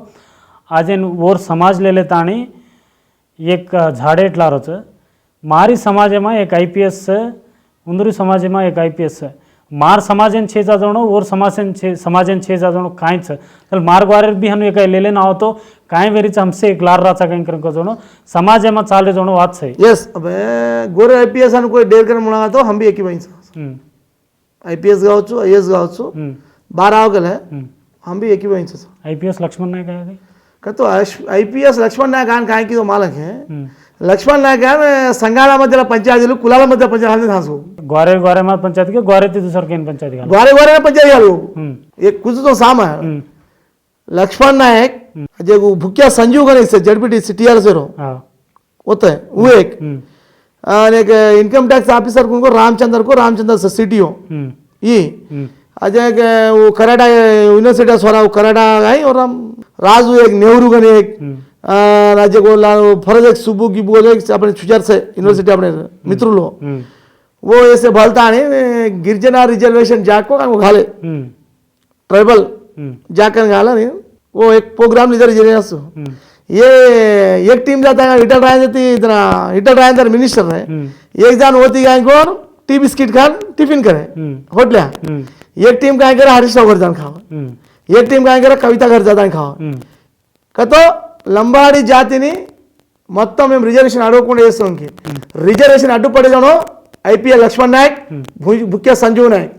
आज वोर समाज ले लेता आणि एक झाडे इटलारोच मारी समाज में एक आईपीएस उंदरी समाज में एक आईपीएस मार समाजन 6 जण और समाजन 6 जण कायच चल मार ग्वारेर भी हनु एक ले लेना हो तो काय वेरीच हमसे एक लार राचा काय करन को जणो समाज में चाले जणो वात छे यस अबे गोरे आईपीएस अन कोई डेर कर म्हणा तो हम भी एक ही वहीं आईपीएस गावचो आईएस गावचो 12 हो गले हम भी एक ही वहीं आईपीएस लक्ष्मण नायक आहे का तो आईपीएस लक्ष्मण नायक काय की तो मालक है लक्ष्मण नायक संघाला मध्य पंचायती कुलाला मध्य पंचायत धांसो ग्वारे में पंचायत के ग्वारे ती दुसर केन पंचायत ग्वारे में पंचायत घालो एक कुछ तो साम है लक्ष्मण नायक जे भुक्या संजीव गणेश से जेडपीटी टीआर से रो होता है वो एक और एक इनकम टैक्स ऑफिसर को रामचंद्र से सीटीओ ये अजय के वो कराडा यूनिवर्सिटी सोरा वो कराडा गई और राजू एक नेहरू गण एक राज्य को फरज एक सुबु की बोल अपने छुचर से यूनिवर्सिटी अपने मित्र लो वो ऐसे भलता नहीं गिरजना रिजर्वेशन जाको का घाले ट्राइबल जाकर घाला नहीं वो एक प्रोग्राम लीडर ये एक टीम जाता है हिटल राय इतना हिटल राय मिनिस्टर है एक जान होती गाय को टी बिस्किट खान टिफिन करे होटल्या एक टीम काय करे हरीश राव घर जान खाओ एक टीम काय करे कविता घर जाता खाओ कतो లంబాడి జాతిని మొత్తం మేము రిజర్వేషన్ అడగకుండా చేస్తాం రిజర్వేషన్ అడ్డుపడే जानो आईपीएल लक्ष्मण नायक भुक्या संजीव नायक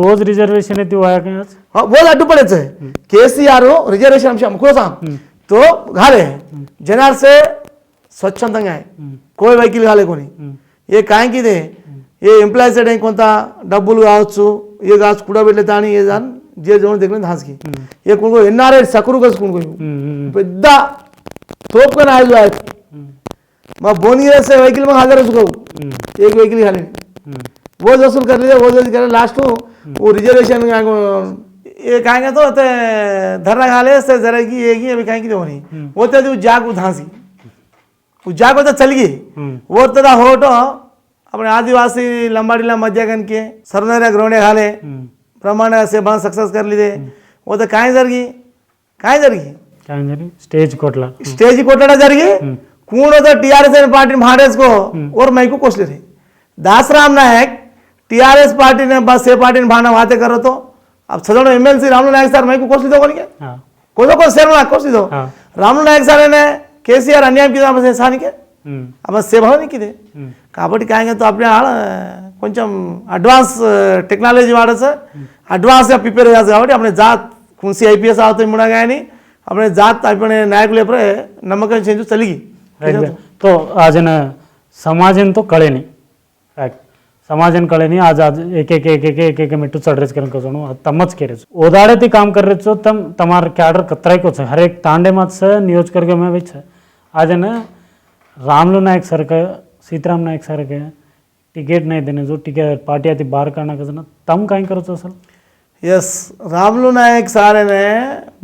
वोज रिजर्वेशन आहे ती वाया काय आज हां वोज अड्डुपडेच आहे केसीआर रिजर्वेशन आमच्या मुको सांग तो घाले जनार से स्वच्छंदंगा आहे कोई వెహికల్ घाले कोणी ये काय की दे ये ఎంప్లాయీస్ అంటే కొంత డబ్బులు కావచ్చు ये కావచ్చు కూడా పెట్టలేదా అని ఏ जान जे जोन देखले धासकी ये कोणको एनआरआई सकरू कस कोणको పెద్ద तोप का नाइल है मैं बोनीरे से व्हीकल में 1000 चुकाऊ एक व्हीकल खाली वो वसूल कर लिया वो कर लास्ट वो रिजर्वेशन ये कहेंगे तो धरना खाले से जरा की एक ही अभी कहेंगे तो नहीं वो तो जाग वो धांसी वो जाग तो चल गई वो तो होटो अपने आदिवासी लंबाड़ीला मध्यागन के सरनारा ग्राउंड खाले प्रमाण से बहुत सक्सेस कर ली वो तो काय जरगी स्टेज कोटला जरिए कौन होता टीआरएस पार्टी भाड़ेस को और मैं को कोसले रहे दासराम नायक टीआरएस पार्टी ने बस से पार्टी ने भाना बातें करो तो अब सदन एमएलसी रामू नायक सर मैं को कोसली दो कोनी को शेर ना कोसली दो रामू नायक सर ने केसीआर अन्याय की से सानी के अब से भाव नहीं की दे కాబట్టి काय तो अपने కొంచెం అడ్వాన్స్ టెక్నాలజీ వాడచ్చు అడ్వాన్స్గా ప్రిపేర్ చేయాలి కాబట్టి આપણે જાત કુંસી આઈપીએસ આવતો મુણા ગયા નહીં આપણે જાત આપણે નાયક લેપરે નમકન ચેન્જ ચલી ગઈ राइट भैया तो आज है ना समाजन तो कळे नहीं राइट समाजन कळे नहीं आज आज एक मिट्टू चढ़ करें कसोणु तमच केरे ओदाड़े ती काम कर रहे छो तम तमार कैडर कतराई को हर एक तांडे मत से नियोजकवर्ग में भी छे आज है ना रामलू नायक सर का सीताराम नायक सर के टिकट नहीं देने जो टिकट पार्टी आती बाहर करना कसना तम कहीं करो तो असल ఎస్ రాములు నాయక్ సారేనే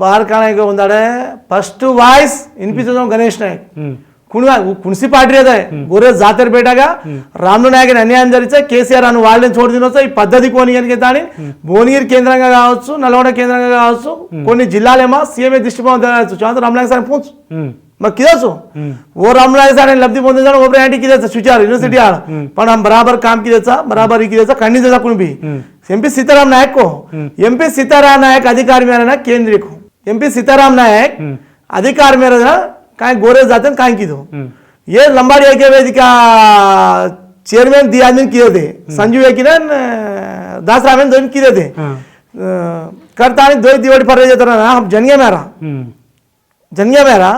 బార్ కాణాయికి ఉందాడే ఫస్ట్ వాయిస్ వినిపించడం గణేష్ నాయక్ कुणसी पार्टी रहता है गोरे जातर बेटागा रामलू नायक अन्याయం జరిగితే కేసీఆర్ అను వాళ్ళని చోటు తినొచ్చు ఈ పద్ధతి కోనియనికి తాని భువనగిరి కేంద్రంగా కావచ్చు నల్గొండ కేంద్రంగా కావచ్చు కొన్ని జిల్లాలేమో సీఎం దృష్టికోణం తెచ్చు చాంత రామనాయక్ సార్ పూछ मैं किधर छो वो रामनायक सारे लब्धि बोलते जाना वो ब्रांड किधर से सुचार यूनिवर्सिटी आड़ पर हम बराबर काम किधर सा बराबर ही किधर सा खंडी जैसा कुछ भी एमपी सीताराम नायक को एमपी सीताराम नायक अधिकार में रहना केंद्रीय को एमपी सीताराम नायक अधिकार में रहना कहीं गोरे जाते हैं कहीं की दो ये लंबाड़ी ऐक्य वेदिका चेयरमैन दी आदमी किए थे संजू एकिनन दास रामन दो किए थे करता नहीं दो दिवाड़ी पर रह जाता ना हम जनिया मेरा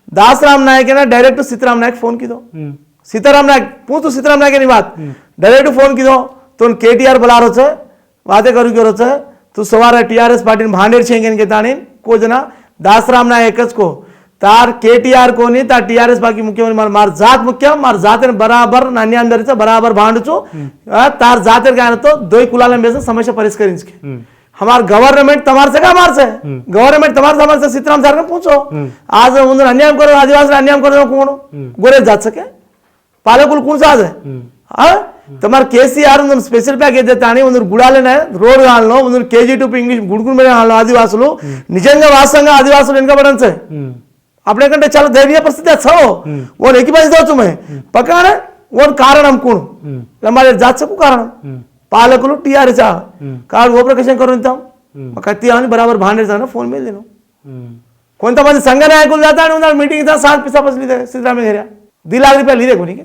दास राम नायक ना डायरेक्ट सीताराम नायक फोन की दो सीताराम नायक पूछ तो सीताराम नायक नहीं बात डायरेक्ट फोन की दो तो केटीआर बुला रहे बातें करू क्यों रहे तू सवार टीआरएस पार्टी भांडेर छेंगे इनके ताने को जना दास राम नायक को तार केटीआर को नहीं तार टीआरएस बाकी मुख्यमंत्री मार जात मुख्य मार जात बराबर नान्यांदरीचा बराबर भांडचो तार जातेर काय तो दो कुलाला में समस्या परिष्करिंचके हमार गवर्नमेंट तमार से का मार से गवर्नमेंट तमार समर से सीताराम सर ने पूछो आज उन्हें अन्याय करो आदिवासी अन्याय करो कौन गोरे जात सके पालकुल कौन सा है हाँ तमार केसीआर उन्हें स्पेशल पैकेज देता नहीं उन्हें गुड़ाले ने रोड हालनो उन्हें KG2 इंग्लिश गुड़गुड़ में हालनो आदिवासुलु निजंगा वासंगा आदिवासुलु इनका बड़न से अपने कंटे चलो दयनीय परिस्थिति अच्छा हो वो एक ही बात दो तुम्हें पका ना वो कारण हम कौन हमारे जात से को कारण पालकुలు టీఆర్ఎస్ కాదు ఓపరేషన్ కరుంతాం కత్తి అని బరాबर भांडेर फोन में लेनो కొంతమంది సంఘ నాయకులు जाता उन्हें मीटिंग था 7 पैसा बस लीधे सीताराम घेरिया 2 लाख रुपया लीधे कोनी के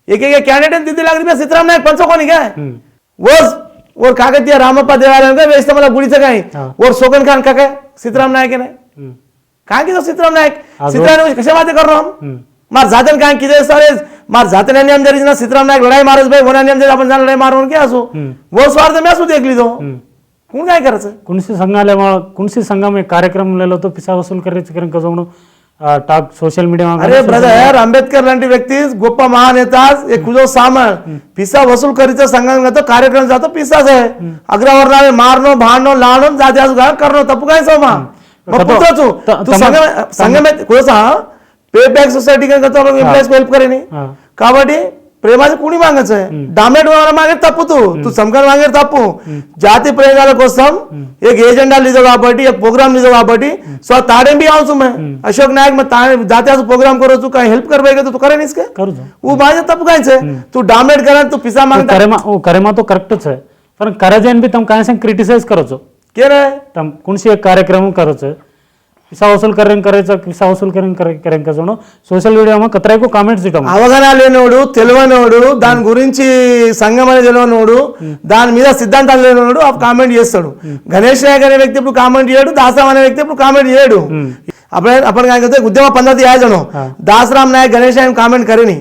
एक कैंडिडेट 2 लाख रुपया सीताराम नायक पंचो कोनी क्या वो और काकतीय रामप्पा देवालय का व्यवस्था मला गुडीचं काय और सोगन खान का काय सीताराम नायक ने काय की तो सीताराम नायक सीताराम कशा बातें कर रहा हम मार जातन काय किदे सारे मार जातन अन्याय जरी ना सीताराम नायक लढाई मारस भाई वन अन्याय जरी आपण जान लढाई मारून क्या असो वो स्वार्थ में असो देख लीधो कोण काय करायचं कुणसी संघ में कार्यक्रम लेलो तो पिसा वसूल करायचं कसं टाक सोशल मीडिया अरे ब्रदर अंबेडकर लांटी व्यक्ती गोप्प महानेता एक कुजो सामन पिसा वसूल करीचं संघांगा तो कार्यक्रम जातो पिसाच आहे अग्रवर्णाने मारनो भांडनो लाडनो जात्यास करनो तप्पू काय सोमा मग पुछतो तू संघ में कोसा पे बैक सोसायटी का तो एम्प्लॉयज को हेल्प करे नहीं కాబట్టి ప్రేమాది కూని మాంగచ్చు డామినేట్ మాంగే తప్పు तू समकन मांगे तप्पू जाति प्रयोगाల కోసం एक एजेंडा लीधो కాబట్టి एक प्रोग्राम लीधो కాబట్టి सो ताड़े भी आऊं मैं अशोक नायक मैं जाते प्रोग्राम करो तू काय हेल्प करबे तो तू करे नहीं इसके करू वो माझे तप्पू काय छे तू डामिनेट करे तू पिसा मांगता करेमा तो करेक्ट छे पण कराजेन भी तुम काय से क्रिटिसाइज करो छो के रे तुम कोणसी एक कार्यक्रम करो छो पिसा वसूल करायचं पिसा वसूल करें कसं సోషల్ మీడియాలో కతరైకు కామెంట్స్ ఇవ్వడం అవగాహన లేనోడు తెలివనోడు దాని గురించి సంఘం అనేది తెలివనోడు దాని మీద సిద్ధాంతాలు లేనోడు ఆ కామెంట్ చేస్తాడు గణేష్ నాయక్ అనే వ్యక్తి ఇప్పుడు కామెంట్ చేయడు దాసరామ్ అనే వ్యక్తి ఇప్పుడు కామెంट చేయడు अपन काय कहते उद्यम पद्धति आया जनो दासराम नायक गणेश नायक कामेंट करे नहीं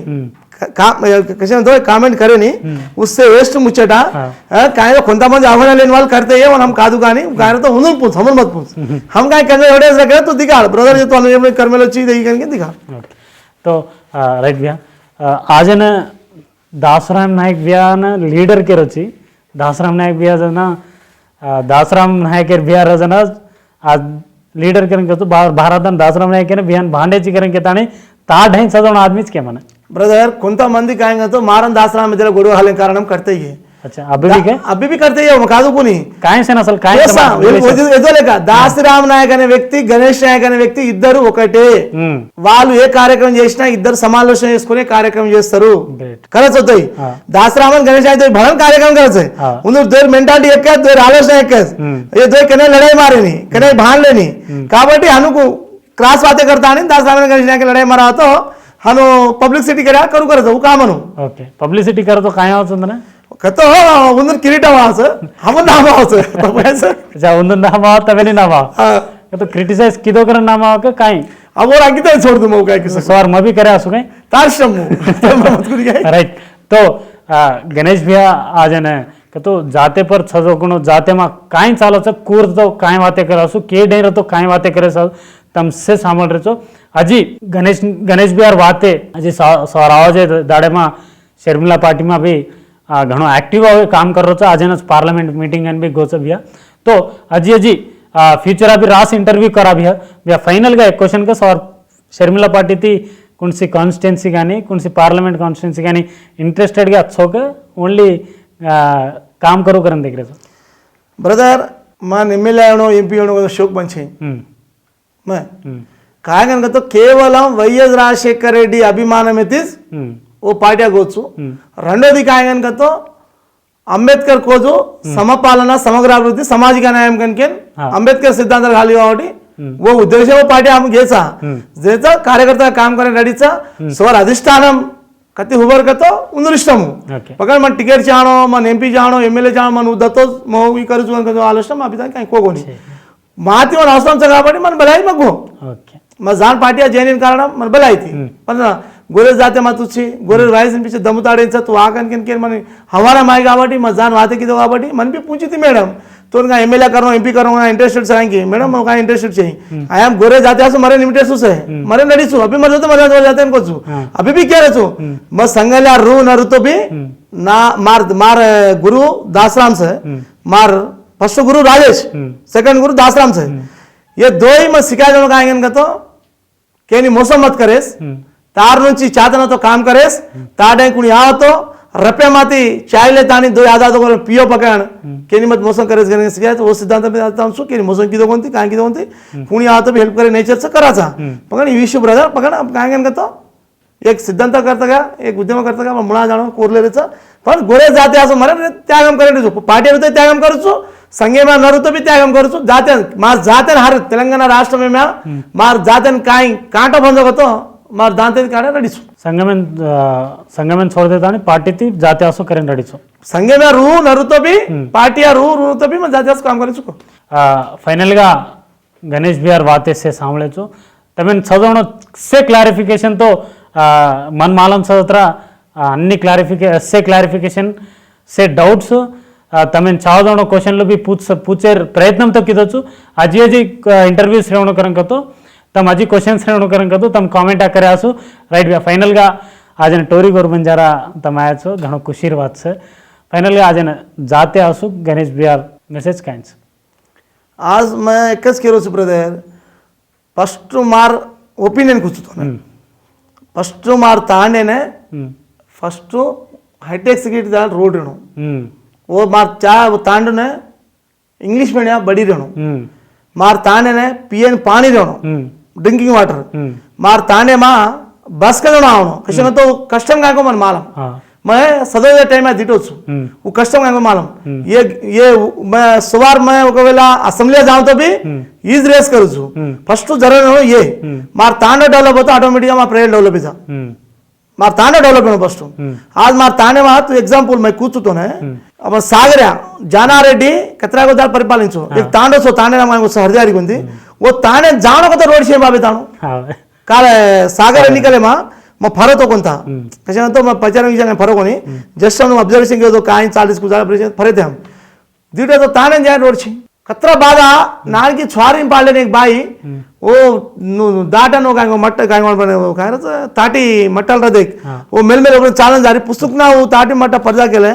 कसे तो कामेंट करे नहीं उससे वेस्ट मुచ్చटा काय కొంత మంది అవగాహన లేని వాళ్ళు करते हैं हम కాదు కానీ काय तो उन्होंने पूछ हम मत पूछ हम काय करने एविडेंस रखे तो दिखा ब्रदर ये तो हमने कर्मेलो चीज देगी करके दिखा तो राइट भैया आज न दासराम नायक भैया न लीडर के रची दासराम नायक भैया जना दासराम नायक भैया रजना आज लीडर करें तो भारत दासराम नायक ने बिहान भांडेची करें ताणे ता ढाई सजवण आदमीच के मन ब्रदर कोणता मंदी कायंगा तो मारन दासराम मध्य गोडो हाले कारणम करते ही अच्छा अभी भी करते हैं कादू कोणी काय से असल काय ఎదోలేక దాసరామ్ నాయక్ అనే వ్యక్తి గణేష్ నాయక్ అనే వ్యక్తి ఇద్దరు ఒకటే వాళ్ళు ఏ కార్యక్రమం చేసినా ఇద్దరు సమాలోచన చేసుకునే కార్యక్రమం చేస్తారు खरंच होतोय दासराम आणि गणेश नायक भरण कार्यक्रम करायचंय उन्हें दोन मेंटालिटी एक है दोन आलोचना एक है ये दो कने लड़ाई मारे नहीं कने भांड लेनी కాబట్టి हनुको क्रास बातें करता नहीं दासराम आणि गणेश नायक लड़ाई मारा तो हनु पब्लिसिटी करा करू करायचं काम हनु ओके पब्लिसिटी करा तो काय होतं ना कतो उन्दर किरीट आवाज हम नाम आवाज तो पैसे अच्छा उन्दर नाम आवा तवे नहीं नाम आवा तो क्रिटिसाइज किदो करन नाम आवा के काई अब और आगे तो छोड़ दूं मैं क्या किसी सवार मैं भी करे आसु कहीं तारशम मत करिए राइट तो गणेश भैया आज ने तो जाते पर छजो गुणो जाते मा काई चालो छ कूर तो काई बातें करासु के डेर तो काई बातें करे स तम से सामल रे छो अजी गणेश भैया वाते अजी सराव जे दाडे मा शर्मिला पार्टी में भी घणो एक्टिव होवे काम कर रो छ आज ने पार्लियामेंट मीटिंग अन भी गोच भैया तो अजी फ्यूचर अभी रास इंटरव्यू करा भैया फाइनल గా क्वेश्चन का सर शर्मिला पार्टी थी कुणसी कान्स्टिट्युएन्सी కానీ कुणसी पार्लियामेंट कान्स्टिट्युएन्सी కానీ इंटरेस्टेड గా अच्छोक ओनली काम करो करन देख रहे ब्रदर मन एमएलए आवणो एमपी आवणो शौक पंचे मैं काय कనుక तो కేవలం వైఎస్ రాజశేఖర్ రెడ్డి అభిమానం ఎతిస్ ఓ పార్టీ గోచ్చు రెండోది काय కనుక तो అంబేద్కర్ కోజు సమపాలన సమగ్ర అభివృద్ధి సామాజిక న్యాయం కనుక అంబేద్కర్ सिद्धांताला खाली वावटी वो उद्देश्य वो पार्टी हम घ्यायचा ज्याचा कार्यकर्ता काम करणे रेडीचा स्वर अधिष्ठानम कति हुबर कतो उंदरिष्टमु पकड़ मन टिकेट चाणो मन एमपी जाणो एमएलए जाणो मन उदतो मोवी करूचु कतो आलोचना अभी तक काय कोगोनी माती मन అవసరం కాబట్టి मन बलाई मगो ओके म जान पार्टी जैन कारण मन बलाई थी पण गोरे जाते मा तुची गोरे राइस पीछे दमुताडेचा तू आकन केन मन हमारा माई కాబట్టి म जान वाते किदो కాబట్టి मन भी पूछी थी मैडम तो उनका एमएलए करो एमपी करो इंटरेस्टेड चाहिए मैडम मैं का इंटरेस्टेड चाहिए आई एम गोरे जाते असो मरे लिमिटेड से मरे नडीसु अभी मर जाते मरे जाते इनको छु अभी भी कह रहे छु मैं संगल्या रू नरु तो भी ना मार गुरु दासराम से मार फर्स्ट गुरु राजेश सेकंड गुरु दासराम से ये दो ही मैं सिखा जो का इनका तो केनी मौसम मत करेस तार नुंची चातना तो काम करेस ताडे कुणी आवतो रपे माती चायले तानी दो आजाद को पियो पकड़ केनी मत मौसम करेस करने सिखाया तो वो सिद्धांत में आता हूं केनी मौसम की दो कोणती काय की दो कोणती कुणी आवतो भी हेल्प करे नेचर से कराचा पकड़ ई विषय ब्रदर पकड़ काय कन तो एक सिद्धांत करता का एक उद्यम करता का मुळा जाणो कोरले रेचा पण गोरे जाते असं मरे त्यागम करे जो पार्टी होते त्यागम करूचो संगे में नरुतो भी त्यागम करूचो जाते मार जाते हर तेलंगाना राष्ट्र में मार जाते काय कांटो बंद होतो मार दांते काढे रेडीसो संगमेन छोड़ देता नहीं पार्टी थी जाते आसो करें रेडीसो संगे में रू नरुतो भी पार्टी रू तो भी मैं जाते आसो काम करे चुको फाइनल गा गणेश बिहार वाते से सामले छो तमें छजोणो से क्लारिफिकेशन तो मन मालम सदरा अन्नी क्लारिफिकेशन से डाउट्स तमें चावदोणो क्वेश्चन भी पूछे प्रयत्न तो किदोचु अजी इंटरव्यू श्रेवण करन कतो तम अजी क्वेश्चन श्रेवण करन कतो तम कमेंट करे आसु राइट फाइनल गा आज टोरी गोर बंजारा तम आया छो घणो खुशीर बात छे फाइनल गा आज जाते आसु गणेश बिहार मैसेज कांच आज मैं एकच केरो छु ब्रदर फर्स्ट मार ओपिनियन कुछतो फर्स्ट मार तांडेने फर्स्ट हाईटेक सिटी दाल रोड रेणो वो मार चा तांडने इंग्लिश मीडियम बड़ी रेणो मार तांडे ने पीएन पानी रेणो ड्रिंकिंग वाटर मार तांडे मा बस का जोना आवनो कशे तो कस्टम का को मन मालूम मैं सदोदय टाइम में दिटो छु वो कस्टम का को मालूम ये मैं सवार में ఒకవేళ असेंबली जाऊं तो भी इज रेस करू छु फर्स्ट जरा ये मार तांडे डेवलप होता ऑटोमेटिक मा प्रेयर डेवलप जा मार तांडे डेवलप होनो फर्स्ट आज मार तांडे मा तो एग्जांपल मैं కూర్చుతోనే अब सागऱ्या जानारेड्डी कतरा गोदाल परिपालिंचो एक तांडो सो तांडे ना माको हरदारी ఉంది वो तांडे जानो को तो रोड शे बाबे ताणो काल सागर निकले मा म फरक तो कोणता कशा तो म प्रचार विचार फरक कोनी जस्ट हम ऑब्जर्वेशन के तो काय 40 कुछ फरक हम दीटे तो तांडे जाय रोड छे कतरा बादा नाल की छवारी पाले एक बाई वो दाटा नो काय मट्ट काय बने काय ताटी मट्टल रा देख वो मेल मेल चालन जारी पुस्तक ना वो ताटी मट्टा पर्दा केले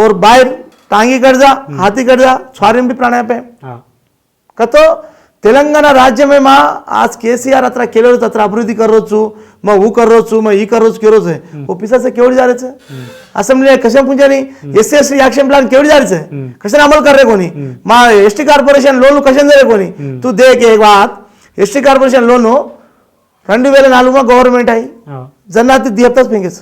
और बाहेर टांगी कर जा हाथी कर जा छवारी भी प्राणायाम पे कतो तेलंगाना राज्य में मा आज केसीआर अत्र केलो तत्र अभिवृद्धि कर रोचु मैं वो कर रोचु मैं ई कर रोचु केरो छे वो पिसा से केवडी जा रे छे असेंबली कशा पुंजानी एससी एक्शन प्लान केवडी जा रे छे कशा अमल कर रे कोनी मा एसटी कॉर्पोरेशन लोन कशा दे रे कोनी तू देख एक बात एसटी कॉर्पोरेशन लोन 2004 में गवर्नमेंट आई जन्नाती दियतच फेंगेस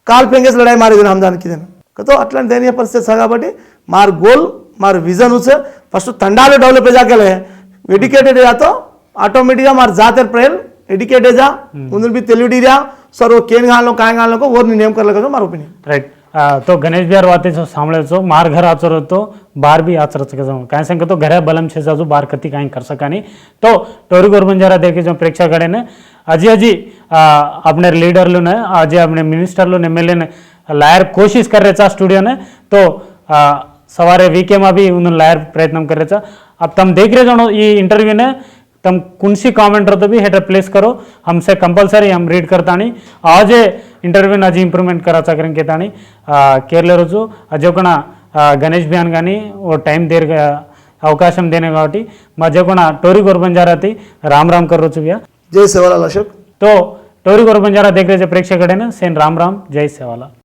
काल फेंगेस लड़ाई मारी दिन हमदान की दिन कतो अट्ला दयनीय परिस्थिति सगाबटी मार गोल मार विजन उसे फर्स्ट तंडाले डेवलप जाके एडुकेटेड तो ऑटोमेटिक मार जाते प्रेल एडुकेटेड जा उन्हें भी तेलुडीरिया सर वो केन गालो काय गालो को वो नियम कर लगा मार ओपिनियन राइट तो गणेश बिहार वाते छो सांभळेचो मार घर आचरतो बार बी आचरतो काय सांगतो घरा बलम छे जाजू बार कती काय कर सकानी तो टोरी गोर बंजारा देखे जो प्रेक्षकडे ने अजी अजी अपने लीडर लो ने आज अपने मिनिस्टर लो ने एमएलए ने लायर कोशिश कर रेचा स्टूडियो ने तो सवारे वीके में भी उन्होंने लायर प्रयत्न कर रेचा अब तम देख रहे जो ये इंटरव्यू ने तम कुंसी कमेंट तो भी हेटर प्लेस करो हमसे कंपल्सरी हम रीड करतानी आज इंटरव्यू आज इंप्रूवमेंट कराचा करें केतानी केरले रोजु अजोकना गणेश बिहान गानी वो टाइम देर అవకాశం देने కాబట్టి మధ్యకొన टोरी गोर बंजारा थी राम राम कर रोचु भैया जय सेवालाल अशोक तो टोरी गोर बंजारा देख रहे प्रेक्षकडे सेन राम राम जय सेवालाल